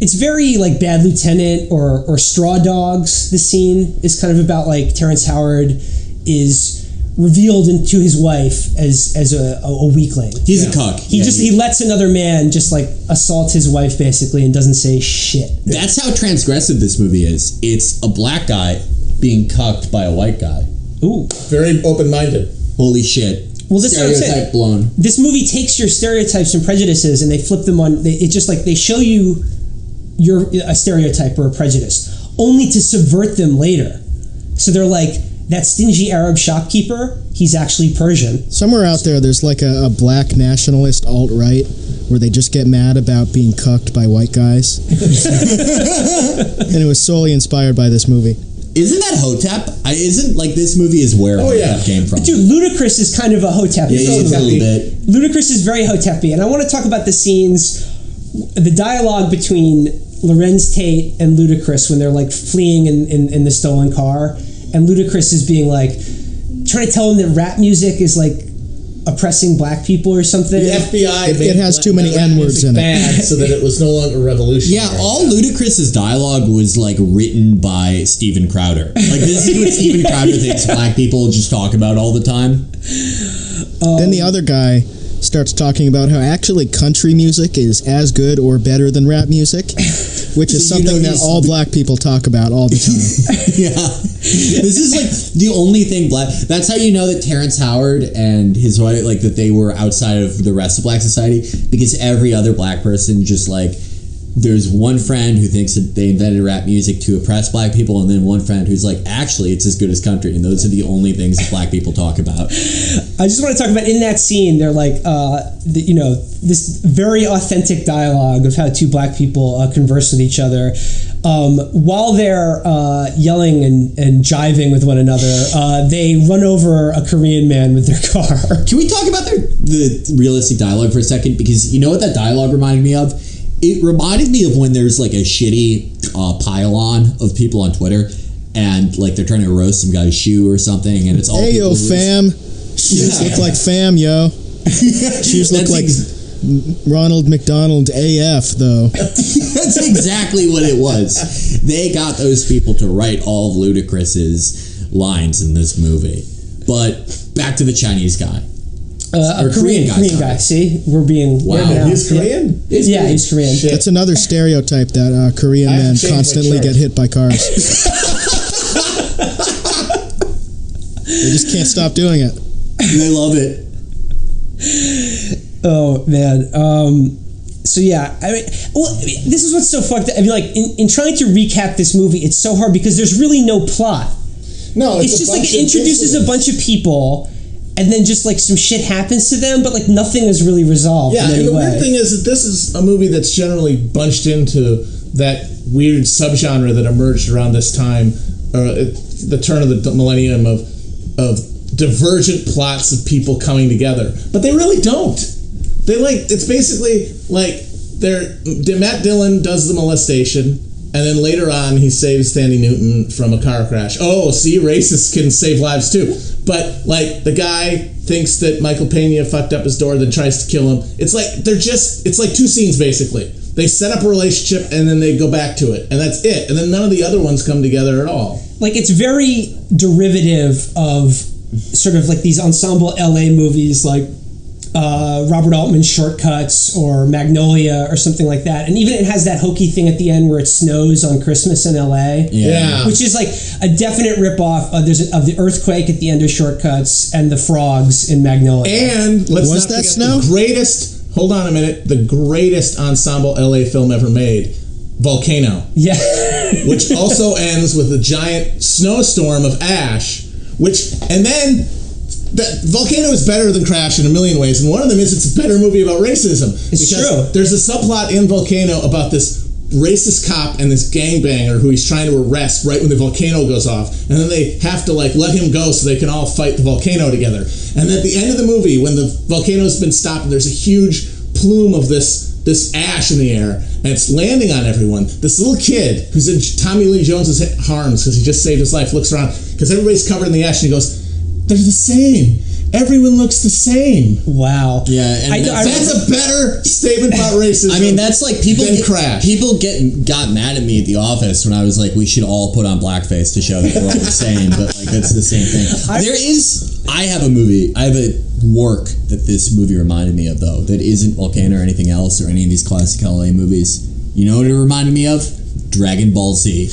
S2: It's very like Bad Lieutenant or Straw Dogs. This scene is kind of about like Terrence Howard is revealed to his wife as a weakling.
S3: He's a cuck.
S2: He lets another man just like assault his wife basically and doesn't say shit.
S3: That's how transgressive this movie is. It's a black guy being cucked by a white guy.
S2: Ooh,
S4: very open-minded.
S3: Holy shit.
S2: Well, this
S3: stereotype blown.
S2: This movie takes your stereotypes and prejudices and they flip them on. It's just like they show you a stereotype or a prejudice only to subvert them later. So they're like, that stingy Arab shopkeeper, he's actually Persian.
S5: Somewhere out there's like a black nationalist alt-right where they just get mad about being cucked by white guys. And it was solely inspired by this movie.
S3: Isn't that Hotep? Isn't like this movie is where Hotep came from.
S2: Dude, Ludacris is kind of a Hotep.
S3: Yeah, he's a little bit.
S2: Ludacris is very Hotep-y, and I want to talk about the scenes, the dialogue between Lorenz Tate and Ludacris when they're like fleeing in the stolen car. And Ludacris is being like, trying to tell him that rap music is like oppressing black people or something.
S4: The FBI
S5: it has too many N-words in it.
S4: So that it was no longer revolutionary.
S3: Yeah, all Ludacris's dialogue was like written by Steven Crowder. Like this is what Steven Crowder thinks black people just talk about all the time.
S5: Then the other guy starts talking about how actually country music is as good or better than rap music, which is something that all black people talk about all the time.
S3: Yeah. This is like the only thing black. That's how you know that Terrence Howard and his wife, like that they were outside of the rest of black society, because every other black person just like, there's one friend who thinks that they invented rap music to oppress black people, and then one friend who's like, actually, it's as good as country, and those are the only things that black people talk about.
S2: I just want to talk about in that scene, they're like, this very authentic dialogue of how two black people converse with each other. While they're yelling and jiving with one another, they run over a Korean man with their car.
S3: Can we talk about the realistic dialogue for a second? Because you know what that dialogue reminded me of? It reminded me of when there's like a shitty pile-on of people on Twitter, and like they're trying to roast some guy's shoe or something, and it's all
S5: hey yo fam, shoes look like fam yo. Shoes look like Ronald McDonald AF though.
S3: That's exactly what it was. They got those people to write all of Ludacris's lines in this movie. But back to the Chinese guy.
S2: A Korean guy. See, we're being
S4: He's Korean.
S2: Yeah, he's Korean.
S4: Shit.
S5: That's another stereotype that Korean men constantly get hit by cars. They just can't stop doing it.
S3: They love it.
S2: Oh man. So yeah, this is what's so fucked up. I mean, like in trying to recap this movie, it's so hard because there's really no plot.
S4: No,
S2: it's just like it introduces a bunch of people. And then just like some shit happens to them, but like nothing is really resolved in any way.
S4: The weird thing is that this is a movie that's generally bunched into that weird subgenre that emerged around this time, the turn of the millennium of divergent plots of people coming together. But they really don't. They it's basically like Matt Dillon does the molestation, And then later on, he saves Thandie Newton from a car crash. Oh, see, racists can save lives too. But like the guy thinks that Michael Pena fucked up his door, then tries to kill him. It's like it's like 2 scenes basically. They set up a relationship and then they go back to it, and that's it. And then none of the other ones come together at all.
S2: Like it's very derivative of sort of like these ensemble LA movies, like Robert Altman's Shortcuts or Magnolia or something like that. And even it has that hokey thing at the end where it snows on Christmas in LA.
S4: Yeah.
S2: Which is like a definite ripoff of the earthquake at the end of Shortcuts and the frogs in Magnolia.
S4: And let's not forget the greatest, hold on a minute, the greatest ensemble LA film ever made, Volcano.
S2: Yeah.
S4: Which also ends with a giant snowstorm of ash, and then Volcano is better than Crash in a million ways, and one of them is it's a better movie about racism.
S2: It's true.
S4: There's a subplot in Volcano about this racist cop and this gangbanger who he's trying to arrest right when the volcano goes off, and then they have to like let him go so they can all fight the volcano together. And at the end of the movie, when the volcano's been stopped and there's a huge plume of this ash in the air and it's landing on everyone, this little kid who's in Tommy Lee Jones's arms because he just saved his life looks around because everybody's covered in the ash and he goes, they're the same. Everyone looks the same.
S2: Wow.
S3: Yeah, and
S4: that's a better statement about racism.
S3: I mean, that's like people got mad at me at the office when I was like, we should all put on blackface to show that we're all the same, but like that's the same thing. I have a work that this movie reminded me of though, that isn't Volcano or anything else or any of these classic LA movies. You know what it reminded me of? Dragon Ball Z.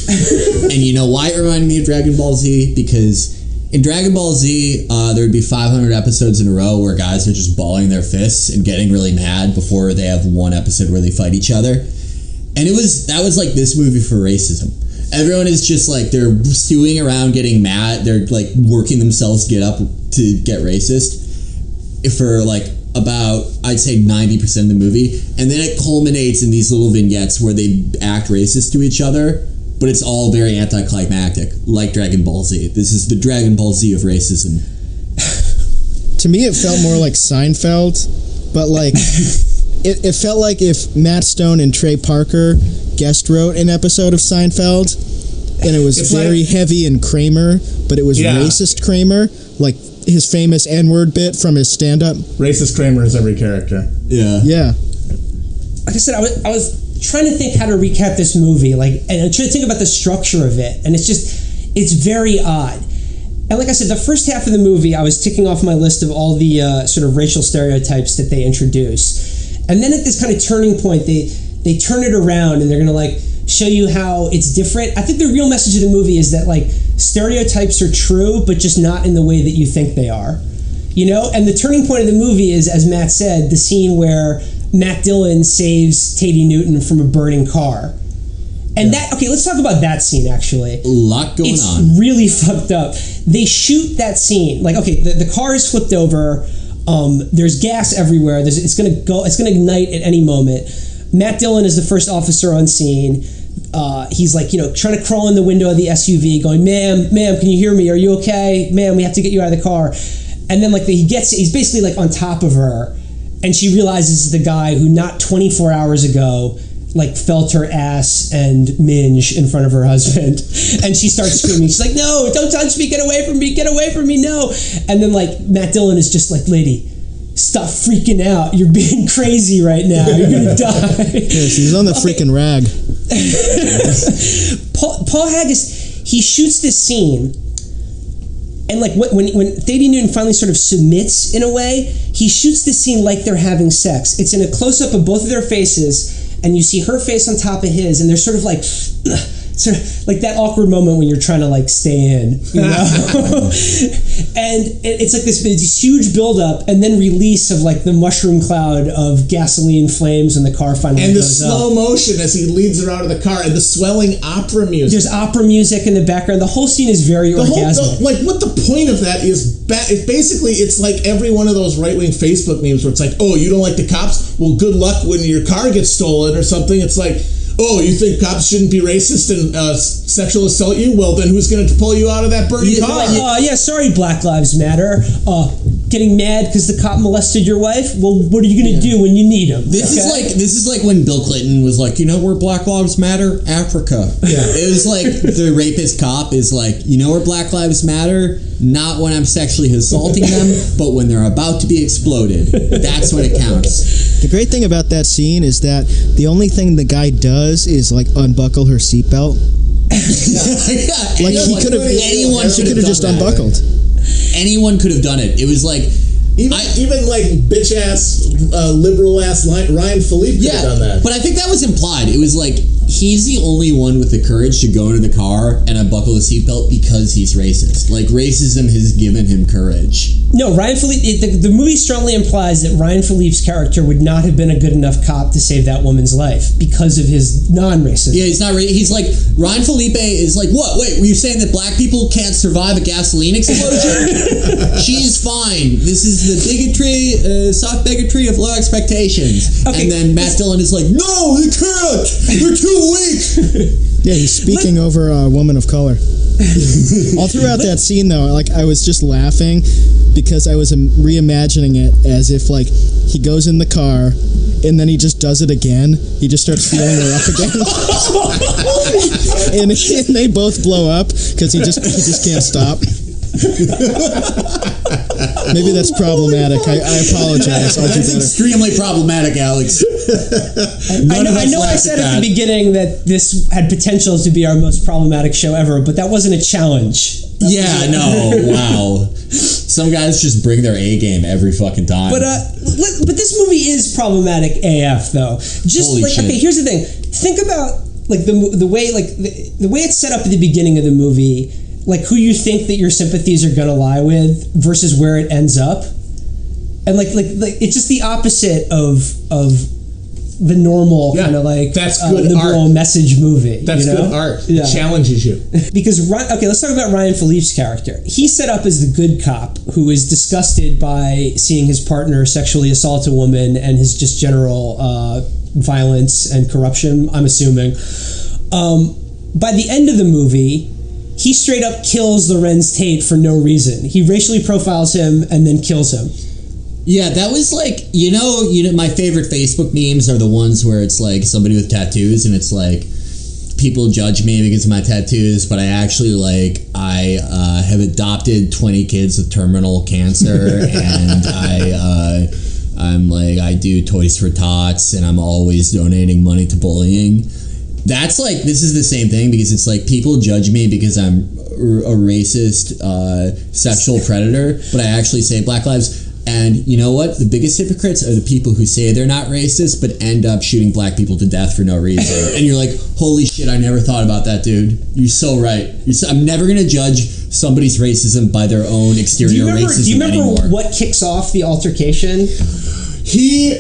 S3: And you know why it reminded me of Dragon Ball Z? Because in Dragon Ball Z, there would be 500 episodes in a row where guys are just balling their fists and getting really mad before they have one episode where they fight each other. And that was like this movie for racism. Everyone is just like, they're stewing around getting mad. They're like working themselves to get racist for like about, I'd say 90% of the movie. And then it culminates in these little vignettes where they act racist to each other. But it's all very anticlimactic, like Dragon Ball Z. This is the Dragon Ball Z of racism.
S5: To me, it felt more like Seinfeld, but like it felt like if Matt Stone and Trey Parker guest wrote an episode of Seinfeld, and it was very heavy and Kramer, but it was racist Kramer, like his famous N-word bit from his stand-up. Racist Kramer is every character.
S3: Yeah.
S5: Yeah.
S2: Like I said, I was trying to think how to recap this movie, and I'm trying to think about the structure of it, and it's very odd. And like I said, the first half of the movie, I was ticking off my list of all the sort of racial stereotypes that they introduce, and then at this kind of turning point, they turn it around and they're gonna like show you how it's different. I think the real message of the movie is that like stereotypes are true, but just not in the way that you think they are, you know. And the turning point of the movie is, as Matt said, the scene where Matt Dillon saves Thandie Newton from a burning car. And let's talk about that scene, actually.
S3: A lot going on.
S2: It's really fucked up. They shoot that scene. Like, okay, the car is flipped over. There's gas everywhere. It's going to ignite at any moment. Matt Dillon is the first officer on scene. He's like, trying to crawl in the window of the SUV going, ma'am, can you hear me? Are you okay? Ma'am, we have to get you out of the car. And then like he's basically like on top of her. And she realizes the guy who not 24 hours ago like felt her ass and minge in front of her husband. And she starts screaming. She's like, no, don't touch me. Get away from me. No. And then like Matt Dillon is just like, lady, stop freaking out. You're being crazy right now. You're going to die.
S5: Yeah, she's on the freaking rag.
S2: Paul Haggis, he shoots this scene. And like when Thandie Newton finally sort of submits in a way, he shoots this scene like they're having sex. It's in a close-up of both of their faces, and you see her face on top of his, and they're sort of like that awkward moment when you're trying to like stay in, you know? And it's like this huge buildup and then release of like the mushroom cloud of gasoline flames when the car finally goes up. And the slow
S4: motion as he leads her out of the car and the swelling opera music.
S2: There's opera music in the background. The whole scene is very orgasmic.
S4: What the point of that is, it's like every one of those right-wing Facebook memes where it's like, oh, you don't like the cops? Well, good luck when your car gets stolen or something. It's like, oh, you think cops shouldn't be racist and sexual assault you? Well, then who's going to pull you out of that burning car?
S2: Sorry, Black Lives Matter. getting mad because the cop molested your wife? Well, what are you going to do when you need him?
S3: This is like when Bill Clinton was like, you know where Black Lives Matter? Africa.
S4: Yeah.
S3: It was like the rapist cop is like, you know where Black Lives Matter? Not when I'm sexually assaulting them, but when they're about to be exploded. That's when it counts.
S5: The great thing about that scene is that the only thing the guy does is like unbuckle her seatbelt. Like he could have just unbuckled.
S3: Anyone could have done it. It was like
S4: even like bitch ass liberal ass Ryan Philippe could have done that.
S3: But I think that was implied. It was like he's the only one with the courage to go into the car and unbuckle the seatbelt because he's racist. Like racism has given him courage.
S2: No, Ryan Philippe. The movie strongly implies that Ryan Philippe's character would not have been a good enough cop to save that woman's life because of his non-racism.
S3: Yeah, he's not. He's like Ryan Philippe is like, what? Wait, were you saying that black people can't survive a gasoline explosion? She's fine. This is the bigotry, soft bigotry of low expectations. Okay. And then Matt Dillon is like, no, they can't. They're too weak.
S5: Yeah, he's speaking over a woman of color. All throughout that scene, though, like I was just laughing because I was reimagining it as if like he goes in the car and then he just does it again. He just starts feeling her up again, and they both blow up because he just can't stop. Maybe that's problematic. I apologize.
S3: That's extremely problematic, Alex.
S2: I know I said at the beginning that this had potential to be our most problematic show ever, but that wasn't a challenge.
S3: Wow. Some guys just bring their A game every fucking time.
S2: But this movie is problematic AF though. Just
S3: Holy shit.
S2: Okay, here's the thing. Think about like the way it's set up at the beginning of the movie. Like who you think that your sympathies are gonna lie with versus where it ends up, and like it's just the opposite of the normal kind of like
S4: that's good
S2: liberal
S4: art.
S2: Message movie.
S4: That's good art. It challenges you.
S2: Because let's talk about Ryan Philippe's character. He's set up as the good cop who is disgusted by seeing his partner sexually assault a woman and his just general violence and corruption. I'm assuming. By the end of the movie, he straight up kills Lorenz Tate for no reason. He racially profiles him and then kills him.
S3: Yeah, that was like, you know, my favorite Facebook memes are the ones where it's like somebody with tattoos and it's like, people judge me because of my tattoos, but I actually I have adopted 20 kids with terminal cancer and I do Toys for Tots and I'm always donating money to bullying. That's like, this is the same thing because it's like people judge me because I'm a racist sexual predator, but I actually say Black Lives. And you know what? The biggest hypocrites are the people who say they're not racist but end up shooting black people to death for no reason. And you're like, holy shit, I never thought about that, dude. You're so right. I'm never going to judge somebody's racism by their own exterior racism.
S2: Do you remember
S3: anymore.
S2: what kicks off the altercation?
S4: He's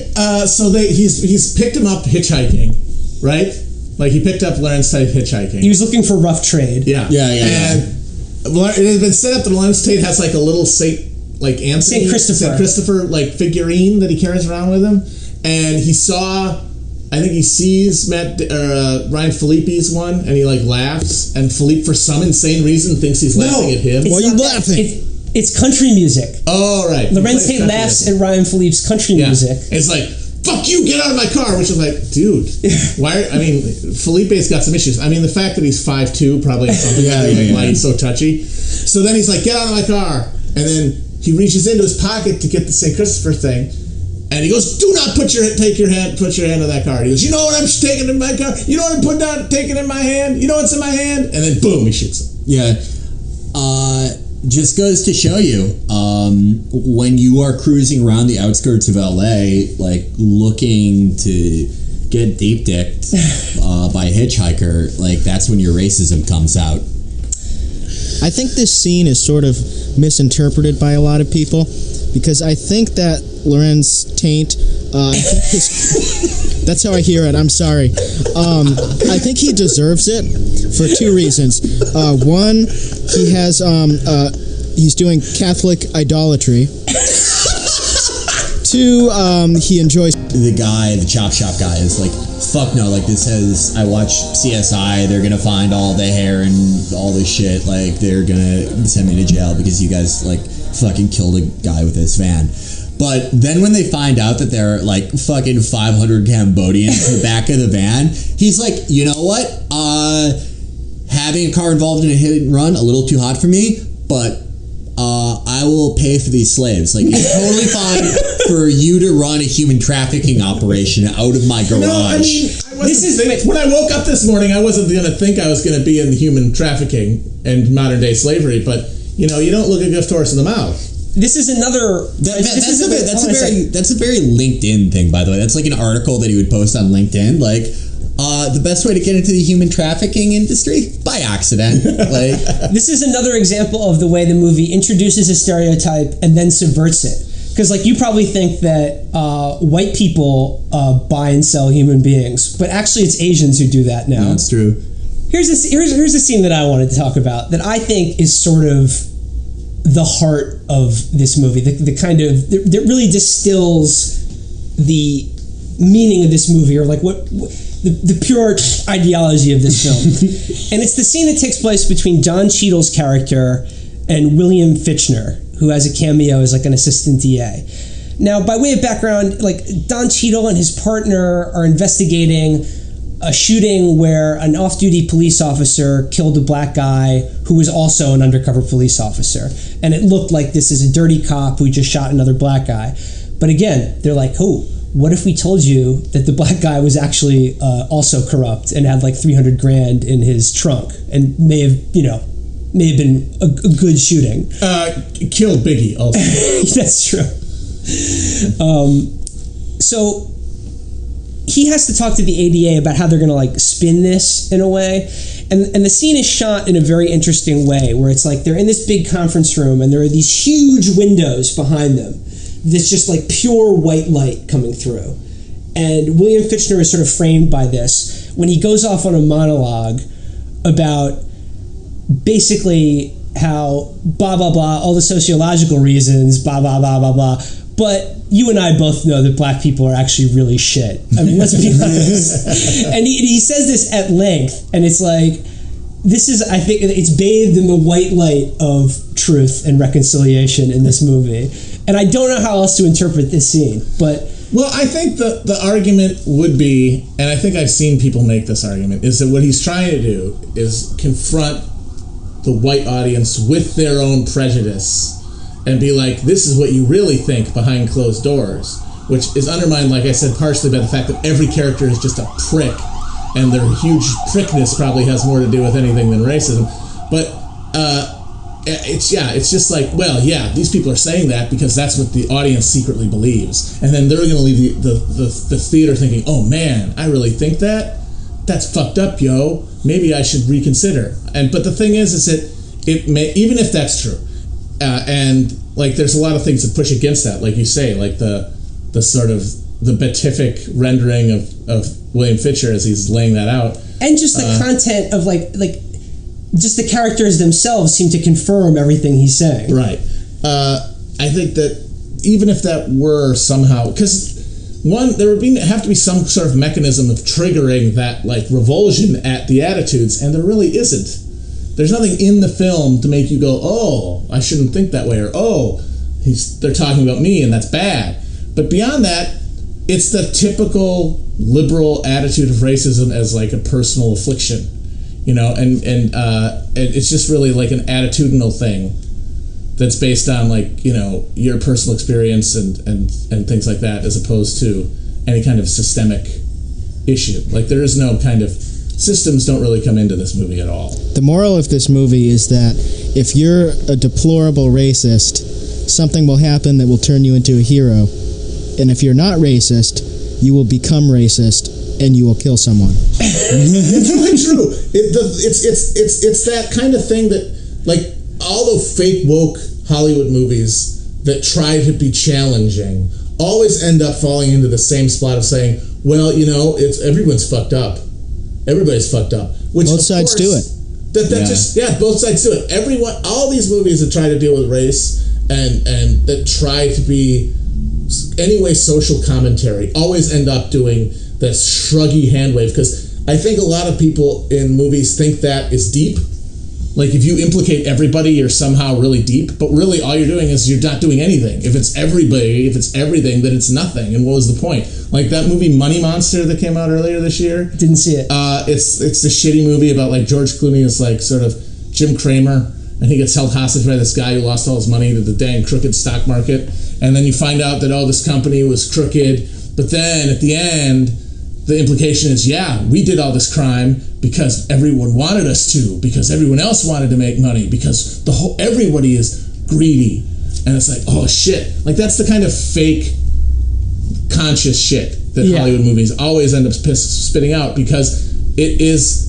S4: picked him up hitchhiking, right? Like he picked up Lorenz Tate hitchhiking.
S2: He was looking for rough trade.
S4: Yeah. And it has been set up that Lorenz Tate has like a little St. Christopher like figurine that he carries around with him, and he sees Ryan Philippe's one, and he like laughs, and Philippe for some insane reason thinks he's laughing at him.
S2: Why are you laughing? It's country music.
S4: Oh right.
S2: Lorenz Tate laughs at Ryan Philippe's country music.
S4: It's like, fuck you, get out of my car, which is like, dude, Felipe's got some issues. I mean, the fact that he's 5'2" probably has something to do with why he's so touchy. So then he's like, get out of my car, and then he reaches into his pocket to get the St. Christopher thing, and he goes, do not put your hand on that card. He goes, you know what I'm taking in my car? You know what I'm taking in my hand? You know what's in my hand? And then boom, he shoots him.
S3: Yeah. Just goes to show you, when you are cruising around the outskirts of LA, like looking to get deep dicked by a hitchhiker, like that's when your racism comes out.
S5: I think this scene is sort of misinterpreted by a lot of people because I think that Lorenz Tate, that's how I hear it, I'm sorry. I think he deserves it for two reasons. One, he has, he's doing Catholic idolatry. Two, he enjoys...
S3: The chop shop guy is like fuck no, like this has, I watch CSI, they're gonna find all the hair and all this shit, like they're gonna send me to jail because you guys like fucking killed a guy with this van. But then when they find out that there are like fucking 500 Cambodians in the back of the van, he's like, you know what? Having a car involved in a hit and run, a little too hot for me, but I will pay for these slaves. Like, it's totally fine for you to run a human trafficking operation out of my garage.
S4: No, I mean, when I woke up this morning, I wasn't going to think I was going to be in human trafficking and modern day slavery, but you know, you don't look a gift horse in the mouth.
S2: This is another.
S3: That's a very LinkedIn thing, by the way. That's like an article that he would post on LinkedIn, like. The best way to get into the human trafficking industry? By accident. Like,
S2: this is another example of the way the movie introduces a stereotype and then subverts it. Because, like, you probably think that white people buy and sell human beings, but actually it's Asians who do that now.
S3: That's true.
S2: Here's a scene that I wanted to talk about that I think is sort of the heart of this movie. The kind of that really distills the meaning of this movie, or like what the pure ideology of this film. And it's the scene that takes place between Don Cheadle's character and William Fichtner, who has a cameo as like an assistant DA. Now, by way of background, like Don Cheadle and his partner are investigating a shooting where an off-duty police officer killed a black guy who was also an undercover police officer. And it looked like this is a dirty cop who just shot another black guy. But again, they're like, oh, what if we told you that the black guy was actually also corrupt and had like $300,000 in his trunk and may have been a good shooting?
S4: Killed Biggie also.
S2: That's true. So he has to talk to the ADA about how they're going to like spin this in a way. And the scene is shot in a very interesting way where it's like they're in this big conference room and there are these huge windows behind them. There's just like pure white light coming through. And William Fichtner is sort of framed by this when he goes off on a monologue about basically how blah, blah, blah, all the sociological reasons, blah, blah, blah, blah, blah. But you and I both know that black people are actually really shit. I mean, let's be honest. And he says this at length, and it's like, this is, I think, it's bathed in the white light of truth and reconciliation in this movie. And I don't know how else to interpret this scene, but...
S4: Well, I think the argument would be, and I think I've seen people make this argument, is that what he's trying to do is confront the white audience with their own prejudice and be like, this is what you really think behind closed doors, which is undermined, like I said, partially by the fact that every character is just a prick, and their huge prickness probably has more to do with anything than racism. But it's just like, well, yeah, these people are saying that because that's what the audience secretly believes, and then they're going to leave the theater thinking, oh man, I really think that? That's fucked up, yo. Maybe I should reconsider. But the thing is that it may, even if that's true, and like there's a lot of things that push against that, like you say, like the sort of the beatific rendering of William Fichtner as he's laying that out,
S2: and just the content of like just the characters themselves seem to confirm everything he's saying.
S4: Right. I think that even if that were somehow, because there would have to be some sort of mechanism of triggering that like revulsion at the attitudes, and there really isn't. There's nothing in the film to make you go, oh, I shouldn't think that way, or oh, they're talking about me and that's bad. But beyond that, it's the typical liberal attitude of racism as like a personal affliction, and it's just really like an attitudinal thing that's based on like, your personal experience and things like that, as opposed to any kind of systemic issue. Like there is no kind of systems don't really come into this movie at all.
S5: The moral of this movie is that if you're a deplorable racist, something will happen that will turn you into a hero. And if you're not racist, you will become racist and you will kill someone.
S4: It's really true. It's that kind of thing that, like, all the fake woke Hollywood movies that try to be challenging always end up falling into the same spot of saying, well, everyone's fucked up. Everybody's fucked up. Which
S5: both sides do it.
S4: Both sides do it. All these movies that try to deal with race and that try to be anyway social commentary always end up doing shruggy hand wave, because I think a lot of people in movies think that is deep. Like, if you implicate everybody, you're somehow really deep, but really all you're doing is you're not doing anything. If it's everybody, if it's everything, then it's nothing. And what was the point? Like that movie Money Monster that came out earlier this year.
S2: Didn't see it.
S4: It's the shitty movie about like George Clooney is like sort of Jim Cramer, and he gets held hostage by this guy who lost all his money to the dang crooked stock market. And then you find out that, oh, this company was crooked. But then at the end, the implication is, yeah, we did all this crime because everyone wanted us to, because everyone else wanted to make money, because everybody is greedy. And it's like, oh shit. Like, that's the kind of fake conscious shit that Hollywood movies always end up spitting out, because it is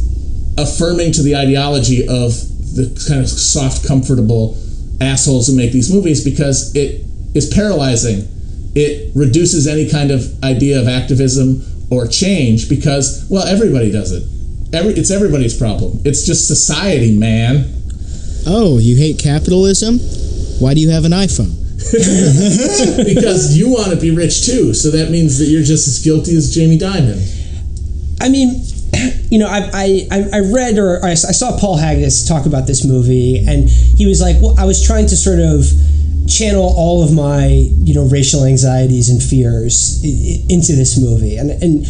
S4: affirming to the ideology of the kind of soft, comfortable assholes who make these movies, because it is paralyzing. It reduces any kind of idea of activism or change, because, well, everybody does it. It's everybody's problem. It's just society, man.
S5: Oh, you hate capitalism? Why do you have an iPhone?
S4: Because you want to be rich too, so that means that you're just as guilty as Jamie Dimon.
S2: I mean, you know, I read, or I saw Paul Haggis talk about this movie, and he was like, well, I was trying to sort of channel all of my, you know, racial anxieties and fears into this movie, and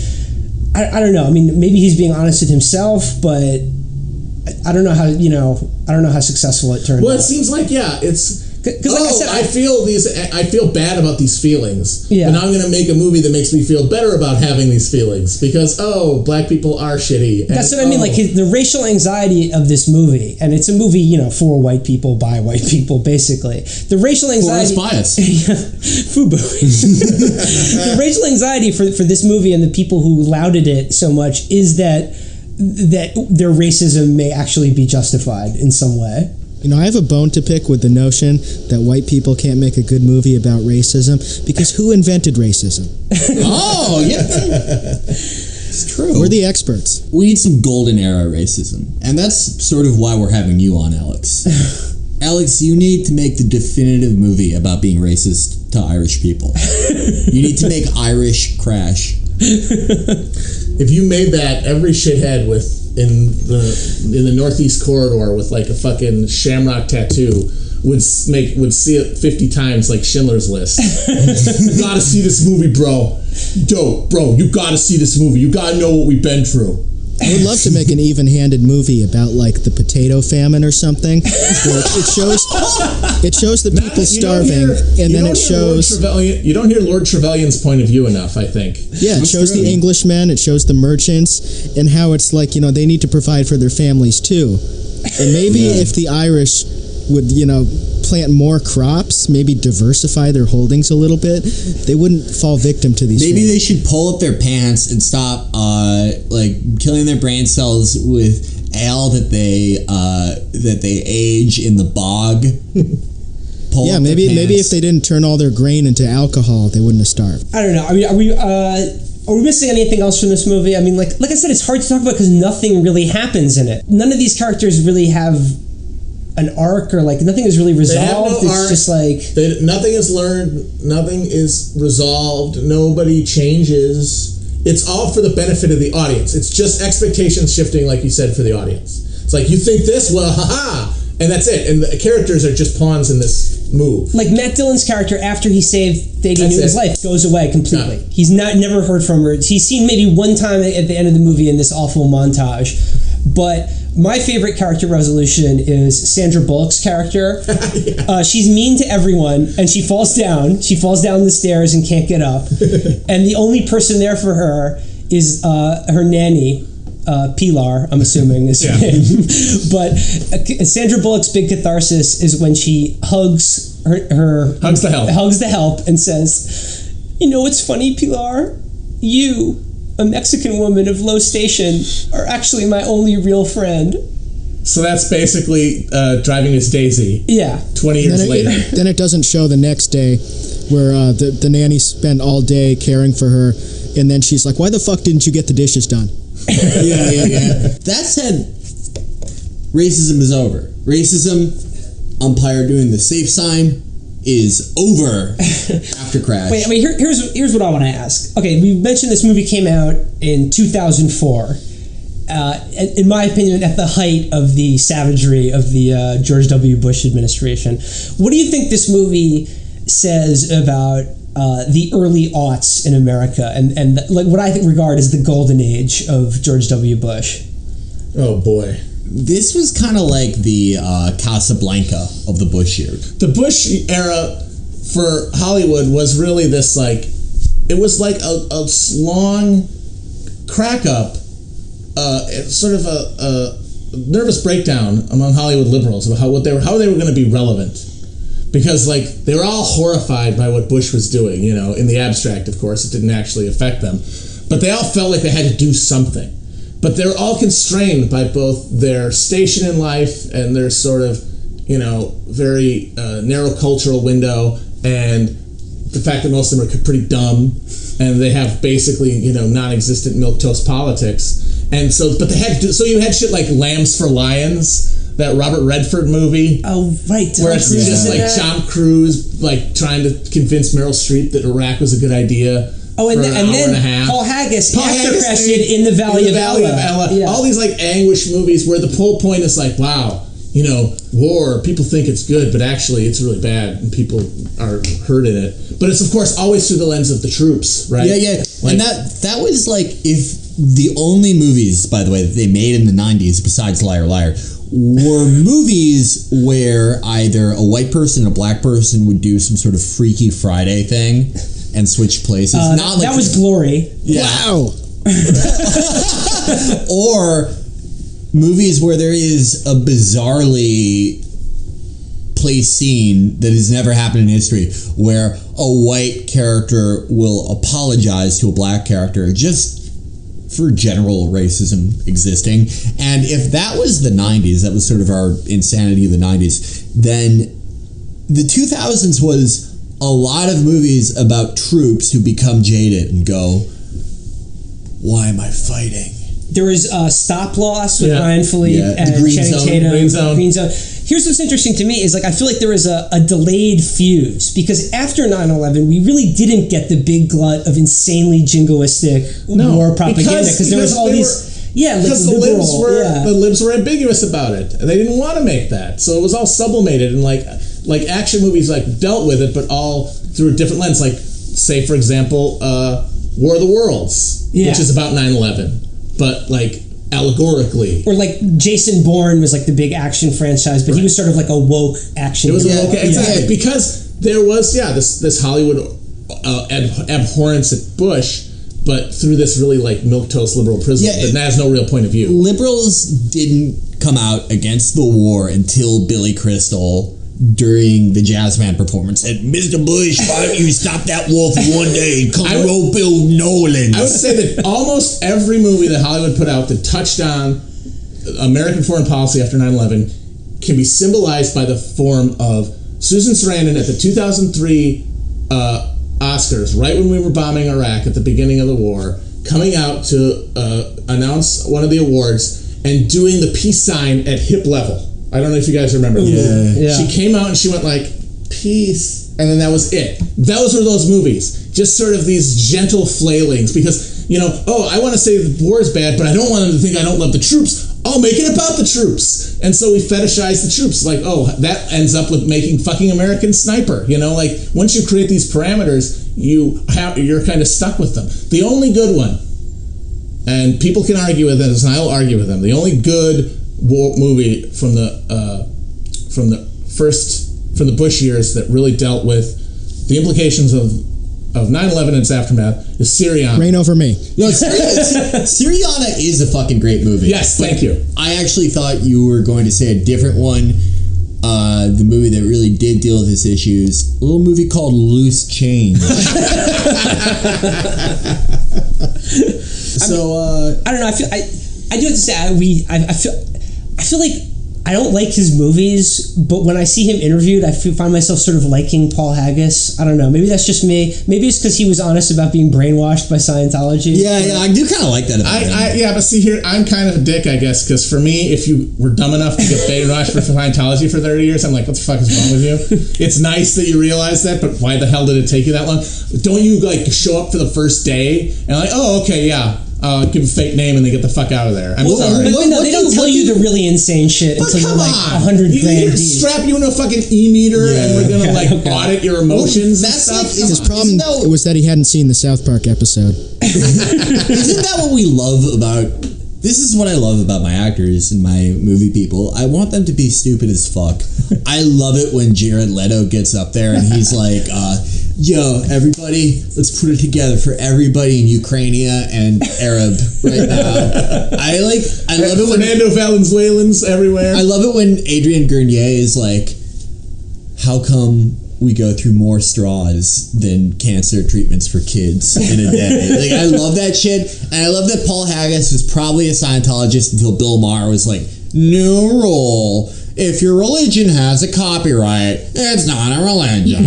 S2: I don't know. I mean, maybe he's being honest with himself, but I don't know how, you know, I don't know how successful it turned out.
S4: Well, it seems like, yeah, it's.
S2: Because like I said,
S4: I feel bad about these feelings.
S2: Yeah.
S4: And now I'm going to make a movie that makes me feel better about having these feelings, because, black people are shitty.
S2: That's what I mean. Like, the racial anxiety of this movie, and it's a movie, you know, for white people, by white people, basically. The racial anxiety.
S3: For us, bias.
S2: Fubu. The racial anxiety for this movie and the people who lauded it so much is that their racism may actually be justified in some way.
S5: You know, I have a bone to pick with the notion that white people can't make a good movie about racism, because who invented racism?
S3: Oh, yeah. It's true.
S5: We're the experts.
S3: We need some golden era racism. And that's sort of why we're having you on, Alex. Alex, you need to make the definitive movie about being racist to Irish people. You need to make Irish Crash.
S4: If you made that, every shithead in the Northeast Corridor with like a fucking shamrock tattoo would see it 50 times, like Schindler's List. You gotta see this movie, bro. Yo, bro, you gotta see this movie. You gotta know what we've been through.
S5: I would love to make an even-handed movie about like the potato famine or something. Where it shows the people starving, and then it shows.
S4: You don't hear Lord Trevelyan's point of view enough, I think.
S5: Yeah, it shows the Englishmen, it shows the merchants, and how it's like, you know, they need to provide for their families too. And maybe if the Irish would, you know, plant more crops, maybe diversify their holdings a little bit, they wouldn't fall victim to these
S3: Maybe
S5: things.
S3: they should pull up their pants and stop like killing their brain cells with ale that they age in the bog.
S5: Yeah, maybe if they didn't turn all their grain into alcohol, they wouldn't have starved.
S2: I don't know. I mean, are we missing anything else from this movie? I mean, like I said, it's hard to talk about because nothing really happens in it. None of these characters really have an arc, or like nothing is really resolved. It's just like
S4: nothing is learned, nothing is resolved, nobody changes. It's all for the benefit of the audience. It's just expectations shifting, like you said, for the audience. It's like, you think this, well, haha, and that's it. And the characters are just pawns in this move.
S2: Like Matt Dillon's character, after he saved Thandie Newton's life, goes away completely. Yeah. He's never heard from her. He's seen maybe one time at the end of the movie in this awful montage. But my favorite character resolution is Sandra Bullock's character. Yeah. She's mean to everyone, and she falls down. She falls down the stairs and can't get up. And the only person there for her is her nanny, Pilar, I'm assuming is her name. But Sandra Bullock's big catharsis is when she hugs
S4: hugs the help
S2: and says, "You know what's funny, Pilar? You, a Mexican woman of low station, are actually my only real friend."
S4: So that's basically Driving Miss Daisy.
S2: Yeah.
S4: 20 years later.
S5: Then it doesn't show the next day where the nanny spent all day caring for her, and then she's like, "Why the fuck didn't you get the dishes done?"
S3: Yeah. That said, racism is over. Racism, umpire doing the safe sign, is over after Crash.
S2: Wait, I mean, here's what I want to ask. Okay, we mentioned this movie came out in 2004. In my opinion, at the height of the savagery of the George W. Bush administration. What do you think this movie says about the early aughts in America and like what I think regard as the golden age of George W. Bush?
S4: Oh boy.
S3: This was kind of like the Casablanca of the Bush years. The Bush era for Hollywood was really this like, it was like a long crack up, sort of a nervous breakdown among Hollywood liberals about how they were going to be relevant, because like they were all horrified by what Bush was doing. You know, in the abstract, of course, it didn't actually affect them, but they all felt like they had to do something. But they're all constrained by both their station in life and their sort of, you know, very narrow cultural window, and the fact that most of them are pretty dumb, and they have basically, you know, non-existent milquetoast politics. And so, but they had to, so you had shit like Lambs for Lions, that Robert Redford movie.
S2: Oh, right.
S3: Where it's just like Tom Cruise like trying to convince Meryl Streep that Iraq was a good idea.
S2: Oh, and then Paul Haggis crashed in the Valley of Ella.
S3: Yeah. All these like anguish movies where the whole point is like, wow, you know, war, people think it's good, but actually it's really bad and people are hurt in it. But it's of course always through the lens of the troops, right? Yeah. Like, and that was like, if the only movies, by the way, that they made in the 90s besides Liar Liar were movies where either a white person and a black person would do some sort of Freaky Friday thing and switch places. Not like
S2: that was Glory.
S3: Yeah.
S5: Wow.
S3: Or movies where there is a bizarrely placed scene that has never happened in history, where a white character will apologize to a black character just for general racism existing. And if that was the 90s, that was sort of our insanity of the 90s, then the 2000s was a lot of movies about troops who become jaded and go, why am I fighting?
S2: There was Stop Loss with Ryan Philippe and Channing Tatum. Green Zone. Here's what's interesting to me is like I feel like there was a delayed fuse, because after 9/11 we really didn't get the big glut of insanely jingoistic war propaganda, because there was all these. Yeah,
S4: because the libs were ambiguous about it, and they didn't want to make that, so it was all sublimated, and like action movies like dealt with it, but all through a different lens. Like, say for example, War of the Worlds, which is about 9/11, but like allegorically.
S2: Or like Jason Bourne was like the big action franchise, but he was sort of like a woke action.
S4: It was exactly because there was this Hollywood abhorrence at Bush, but through this really like milquetoast liberal prism that has no real point of view.
S3: Liberals didn't come out against the war until Billy Crystal, during the jazz band performance, said, "Mr. Bush, why don't you stop that war for one day? Come roll Bill Nolan."
S4: I would say that almost every movie that Hollywood put out that touched on American foreign policy after 9/11 can be symbolized by the form of Susan Sarandon at the 2003 Oscars, right when we were bombing Iraq at the beginning of the war, coming out to announce one of the awards and doing the peace sign at hip level. I don't know if you guys remember. Yeah. She came out and she went like, peace, and then that was it. Those were those movies. Just sort of these gentle flailings, because, you know, I want to say the war is bad, but I don't want them to think I don't love the troops. I'll make it about the troops. And so we fetishize the troops. Like, that ends up with making fucking American Sniper. You know, like, once you create these parameters, you're kind of stuck with them. The only good one, and people can argue with this, and I'll argue with them, the only good war movie from the Bush years that really dealt with the implications of 9/11 and its aftermath is Syriana.
S5: Reign Over Me.
S3: No, Syriana is a fucking great movie.
S4: Yes, thank you.
S3: I actually thought you were going to say a different one. The movie that really did deal with this issues, a little movie called Loose Change.
S2: So I don't know. I do have to say I feel like I don't like his movies, but when I see him interviewed, I find myself sort of liking Paul Haggis. I don't know. Maybe that's just me. Maybe it's because he was honest about being brainwashed by Scientology.
S3: Yeah, I do kind of like that about him.
S4: Yeah, but see here, I'm kind of a dick, I guess, because for me, if you were dumb enough to get brainwashed for Scientology for 30 years, I'm like, what the fuck is wrong with you? It's nice that you realize that, but why the hell did it take you that long? Don't you like show up for the first day and like, oh, okay, yeah. Give a fake name and they get the fuck out of there. I'm sorry.
S2: But no, they don't tell you the really insane shit until you're like 100 grand deep.
S4: Strap you in a fucking e-meter and we're gonna audit your emotions and stuff.
S5: His problem was that he hadn't seen the South Park episode.
S3: Isn't that what we love about... This is what I love about my actors and my movie people. I want them to be stupid as fuck. I love it when Jared Leto gets up there and he's like, yo, everybody, let's put it together for everybody in Ukraine and Arab right now. I love it when
S4: Fernando Valenzuelans everywhere.
S3: I love it when Adrian Grenier is like, how come we go through more straws than cancer treatments for kids in a day? Like, I love that shit. And I love that Paul Haggis was probably a Scientologist until Bill Maher was like, new rule. If your religion has a copyright, it's not a religion.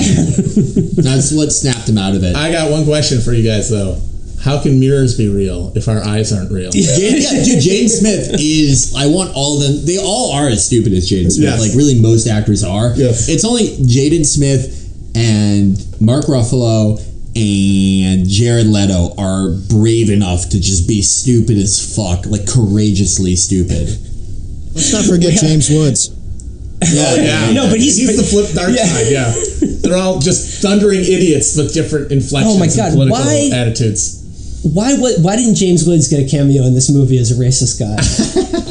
S3: That's what snapped him out of it.
S4: I got one question for you guys, though. How can mirrors be real if our eyes aren't real?
S3: Dude, Jaden Smith is... I want all of them... They all are as stupid as Jaden Smith.
S4: Yes.
S3: Like, really, most actors are.
S4: Yes.
S3: It's only Jaden Smith and Mark Ruffalo and Jared Leto are brave enough to just be stupid as fuck. Like, courageously stupid.
S5: Let's not forget James Woods.
S4: Yeah.
S2: No, but he's
S4: the flip dark side, yeah. They're all just thundering idiots with different inflections and political attitudes.
S2: Why didn't James Woods get a cameo in this movie as a racist guy?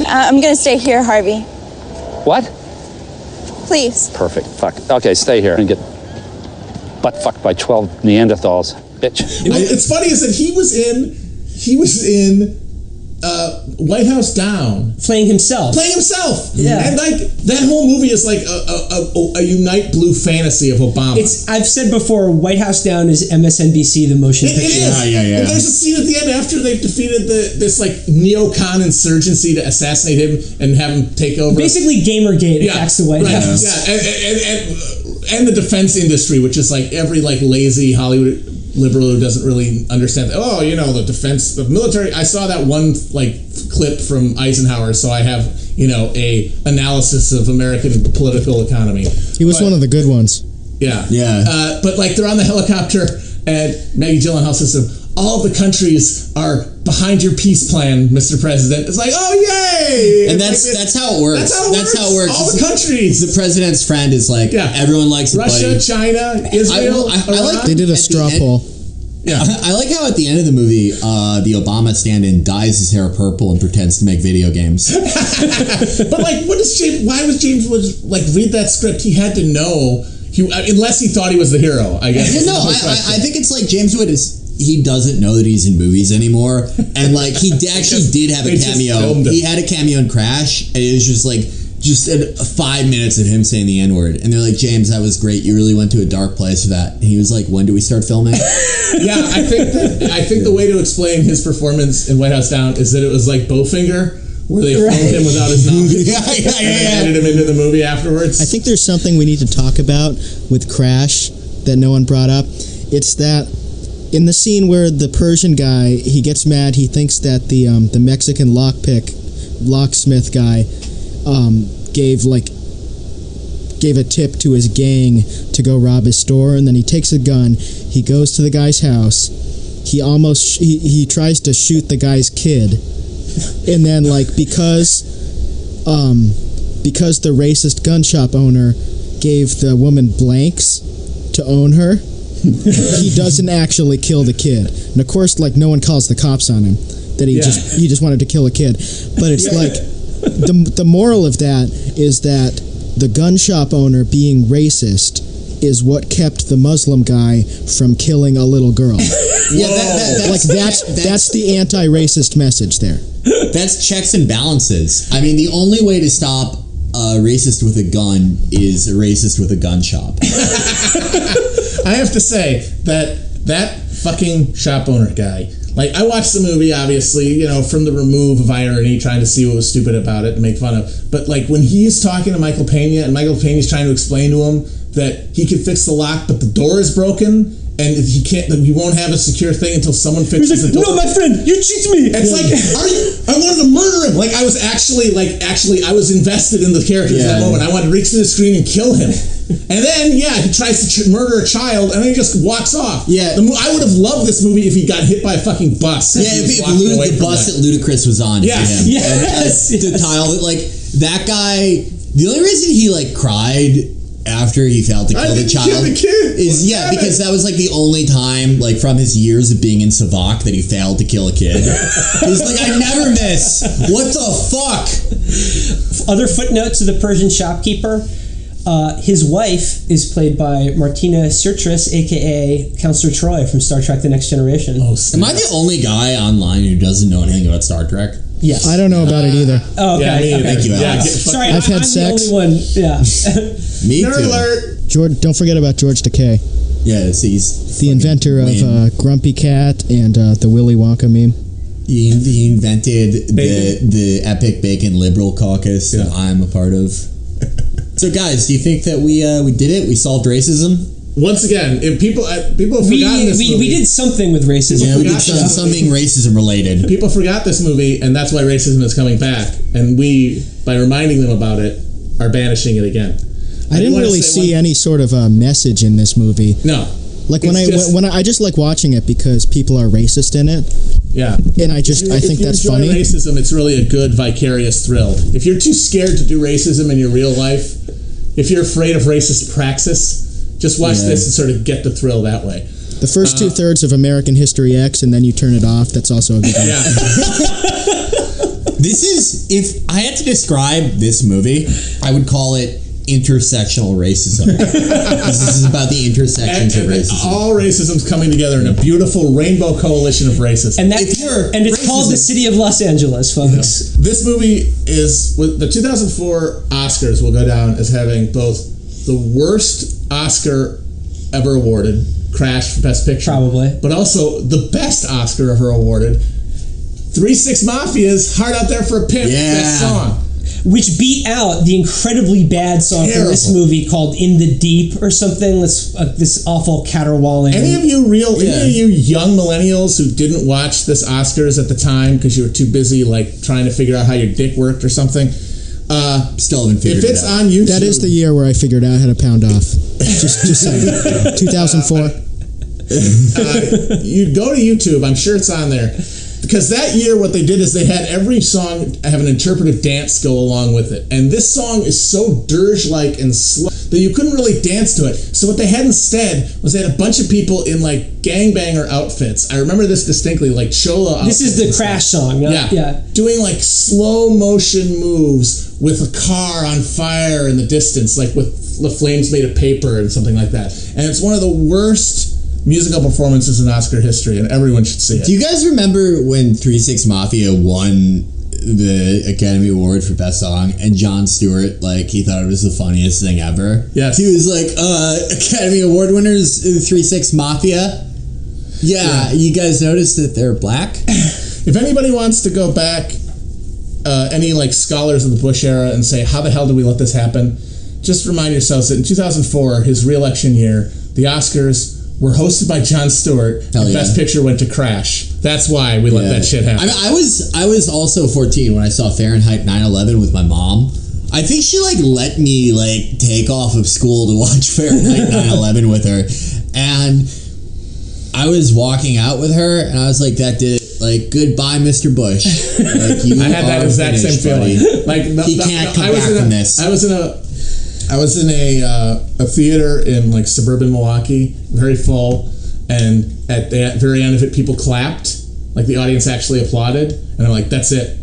S7: I'm gonna stay here, Harvey.
S8: What?
S7: Please.
S8: Perfect. Fuck. Okay, stay here and get butt fucked by 12 Neanderthals, bitch.
S4: It's funny is that he was in White House Down.
S2: Playing himself.
S4: Yeah. And like that whole movie is like a Unite Blue fantasy of Obama.
S2: I've said before, White House Down is MSNBC, the motion picture.
S4: It is.
S3: Yeah.
S4: And there's a scene at the end after they've defeated this like neocon insurgency to assassinate him and have him take over.
S2: Basically, Gamergate attacks the White House.
S4: Yeah, and the defense industry, which is like every like lazy Hollywood liberal who doesn't really understand. Oh, you know, the military. I saw that one like clip from Eisenhower, so I have a analysis of American political economy.
S5: He was one of the good ones.
S4: Yeah.
S3: Yeah.
S4: But like they're on the helicopter, and Maggie Gyllenhaal says to him, all the countries are behind your peace plan, Mr. President. It's like, oh yay!
S3: And that's how it works. That's how it works.
S4: All the countries.
S3: The president's friend is like, everyone likes
S4: Russia,
S3: buddy.
S4: China, Israel.
S3: I like
S5: they did a straw poll.
S4: Yeah.
S3: I like how at the end of the movie, the Obama stand-in dyes his hair purple and pretends to make video games.
S4: But like, why was James Woods like read that script? He had to know. Unless he thought he was the hero, I guess.
S3: No, I think it's like James Wood he doesn't know that he's in movies anymore, and like he actually did have a cameo. He had a cameo in Crash, and it was just 5 minutes of him saying the N-word, and they're like, James, that was great. You really went to a dark place for that. And he was like, when do we start filming?
S4: Yeah, I think the way to explain his performance in White House Down is that it was like Bowfinger, where they filmed him without his knowledge and added him into the movie afterwards.
S5: I think there's something we need to talk about with Crash that no one brought up. It's that in the scene where the Persian guy, he gets mad, he thinks that the Mexican locksmith guy gave a tip to his gang to go rob his store, and then he takes a gun, he goes to the guy's house, he tries to shoot the guy's kid, and then because the racist gun shop owner gave the woman blanks to own her, he doesn't actually kill the kid. And of course, no one calls the cops on him, that he just wanted to kill a kid. But it's the moral of that is that the gun shop owner being racist is what kept the Muslim guy from killing a little girl. That's the anti-racist message there.
S3: That's checks and balances. I mean, the only way to stop a racist with a gun is a racist with a gun shop.
S4: I have to say that fucking shop owner guy, Like, I watched the movie, obviously, from the remove of irony, trying to see what was stupid about it and make fun of. But, like, when he's talking to Michael Pena, and Michael Pena's trying to explain to him that he could fix the lock, but the door is broken, and he won't have a secure thing until someone fixes the door.
S2: No, my friend, you cheat me.
S4: It's like, I wanted to murder him. Like, I was actually, I was invested in the characters at that moment. I wanted to reach to the screen and kill him. And then, he tries to murder a child, and then he just walks off.
S3: Yeah.
S4: I would have loved this movie if he got hit by a fucking bus.
S3: Yeah, if the bus that Ludacris was on.
S4: Yes.
S3: Yes. The tile that, like, that guy, the only reason he, like, cried after he failed to kill the child is because that was like the only time, like, from his years of being in Savak that he failed to kill a kid. He's like, I never miss. What the fuck?
S2: Other footnote to the Persian shopkeeper. His wife is played by Martina Sirtis, aka Counselor Troy from Star Trek: The Next Generation.
S3: Am I the only guy online who doesn't know anything about Star Trek?
S2: Yes.
S5: I don't know about it either.
S2: Oh, okay.
S3: Okay. Thank you, Alex.
S2: Sorry,
S5: I've had
S2: I'm
S5: sex.
S2: the only one. Yeah.
S3: Me
S4: Nerd
S3: too.
S4: alert.
S5: George, don't forget about George Takei,
S3: Yeah, he's
S5: the inventor of Grumpy Cat and the Willy Wonka meme.
S3: He invented the epic bacon liberal caucus that I'm a part of. So, guys, do you think that we did it? We solved racism?
S4: Once again, if people have forgotten this movie.
S2: We did something with racism.
S3: Yeah, we did something racism related.
S4: People forgot this movie, and that's why racism is coming back. And we, by reminding them about it, are banishing it again.
S5: I didn't really see any sort of message in this movie.
S4: No.
S5: Like when I just like watching it because people are racist in it.
S4: Yeah.
S5: And I think that's funny.
S4: If you enjoy racism, it's really a good vicarious thrill. If you're too scared to do racism in your real life, if you're afraid of racist praxis, just watch this and sort of get the thrill that way.
S5: The first 2/3 of American History X, and then you turn it off. That's also a good one.
S4: Yeah.
S3: This is, if I had to describe this movie, I would call it intersectional racism. This is about the intersections of racism.
S4: All racism's coming together in a beautiful rainbow coalition of racism.
S2: And it's called the City of Los Angeles, folks.
S4: This movie is, with the 2004 Oscars will go down as having both the worst Oscar ever awarded, Crash for Best Picture,
S2: Probably,
S4: but also the best Oscar ever awarded, 3 6 Mafia's Hard Out There for a Pimp, best song.
S2: Which beat out the incredibly bad song from this movie called In the Deep or something. This awful caterwauling.
S4: Any of you young millennials who didn't watch this Oscars at the time because you were too busy like trying to figure out how your dick worked or something,
S3: still haven't figured it out.
S4: If it's on YouTube,
S5: that is the year where I figured out how to pound off. Just saying. 2004.
S4: You go to YouTube. I'm sure it's on there. Because that year, what they did is they had every song have an interpretive dance go along with it. And this song is so dirge-like and slow that you couldn't really dance to it. So what they had instead was they had a bunch of people in like gangbanger outfits. I remember this distinctly, like Chola outfits.
S2: This is the Crash song. Yeah.
S4: Doing like slow motion moves with a car on fire in the distance, like with the flames made of paper and something like that. And it's one of the worst musical performances in Oscar history, and everyone should see it.
S3: Do you guys remember when 3 6 Mafia won the Academy Award for Best Song, and Jon Stewart, like, he thought it was the funniest thing ever?
S4: Yes.
S3: He was like, Academy Award winners, 3 6 Mafia? Yeah, you guys noticed that they're black?
S4: If anybody wants to go back, any like scholars of the Bush era, and say, how the hell did we let this happen? Just remind yourselves that in 2004, his re-election year, the Oscars were hosted by Jon Stewart, and Best Picture went to Crash. That's why we let that shit happen.
S3: I mean, I was also 14 when I saw Fahrenheit 9/11 with my mom. I think she like let me like take off of school to watch Fahrenheit 9/11 with her, and I was walking out with her, and I was like, "That did it. Like, goodbye, Mr. Bush." Like, you
S4: I had that exact same feeling. Like,
S3: he can't come back from this.
S4: I was in a theater in like suburban Milwaukee, very full, and at the very end of it, people clapped, like the audience actually applauded, and I'm like, "That's it,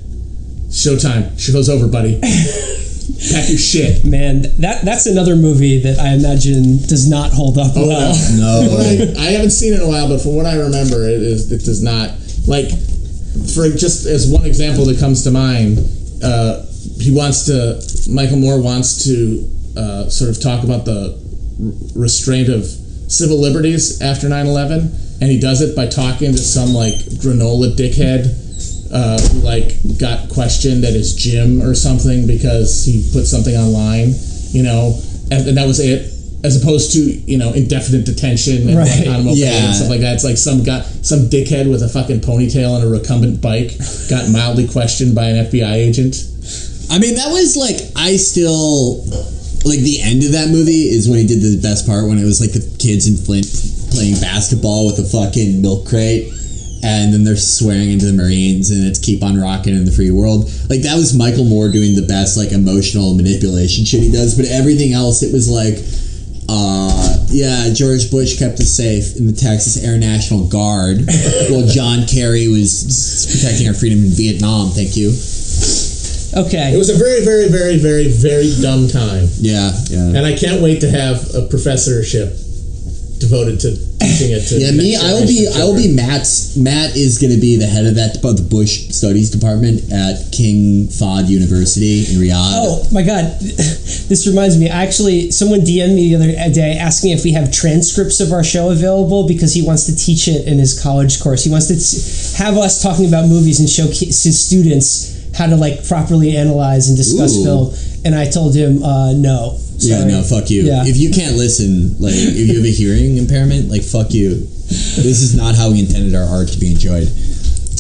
S4: showtime. Show's over, buddy. Pack your shit."
S2: Man, that's another movie that I imagine does not hold up well.
S3: No.
S4: I haven't seen it in a while, but from what I remember, it does not. Like, for just as one example that comes to mind, Michael Moore wants to sort of talk about the restraint of civil liberties after 9/11, and he does it by talking to some like granola dickhead who like got questioned at his gym or something because he put something online, you know, and that was it. As opposed to, you know, indefinite detention and like, on moped and stuff like that. It's like some dickhead with a fucking ponytail and a recumbent bike got mildly questioned by an FBI agent.
S3: I mean, that was like, I still, like the end of that movie is when he did the best part, when it was like the kids in Flint playing basketball with a fucking milk crate, and then they're swearing into the Marines, and it's keep on rocking in the free world. Like, that was Michael Moore doing the best, like, emotional manipulation shit he does, but everything else, it was like, George Bush kept us safe in the Texas Air National Guard while John Kerry was protecting our freedom in Vietnam. Thank you.
S2: Okay.
S4: It was a very, very, very, very, very dumb time.
S3: Yeah.
S4: And I can't wait to have a professorship devoted to teaching it to.
S3: I will be Matt is going to be the head of the Bush Studies Department at King Fahd University in Riyadh.
S2: Oh my God, this reminds me. Actually, someone DM'd me the other day asking if we have transcripts of our show available because he wants to teach it in his college course. He wants to have us talking about movies and show his students how to like properly analyze and discuss film. And I told him no. Sorry.
S3: Yeah, no, fuck you.
S2: Yeah.
S3: If you can't listen, like, if you have a hearing impairment, like, fuck you. This is not how we intended our art to be enjoyed.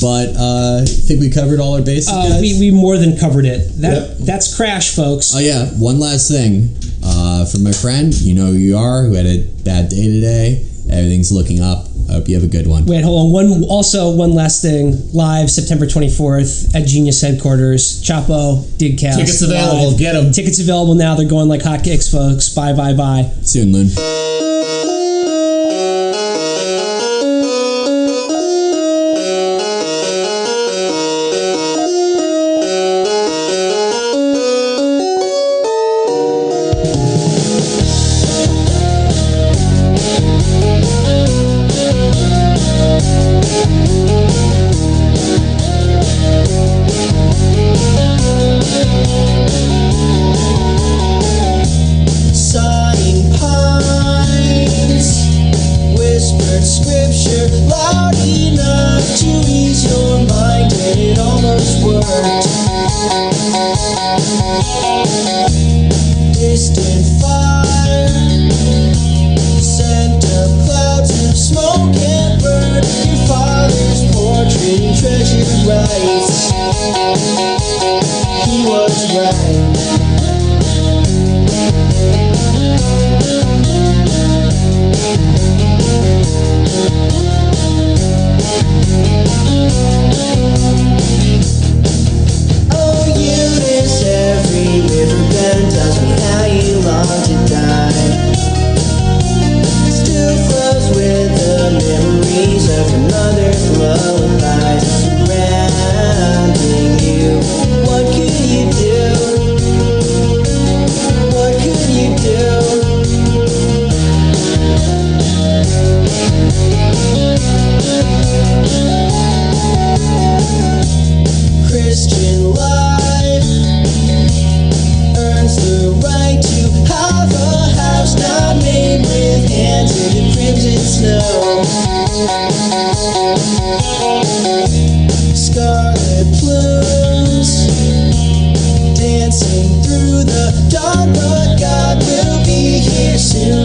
S3: But I think we covered all our bases, guys.
S2: We more than covered it. That's Crash, folks.
S3: Oh, yeah. One last thing. From my friend, you know who you are, who had a bad day today. Everything's looking up. I hope you have a good one.
S2: Wait, hold on. One last thing. Live September 24th at Genius Headquarters. Chapo, Digcast.
S4: Tickets available.
S2: Live.
S4: Get them.
S2: Tickets available now. They're going like hotcakes, folks. Bye.
S3: Soon, Lynn.
S9: Scarlet plumes dancing through the dawn, but God will be here soon.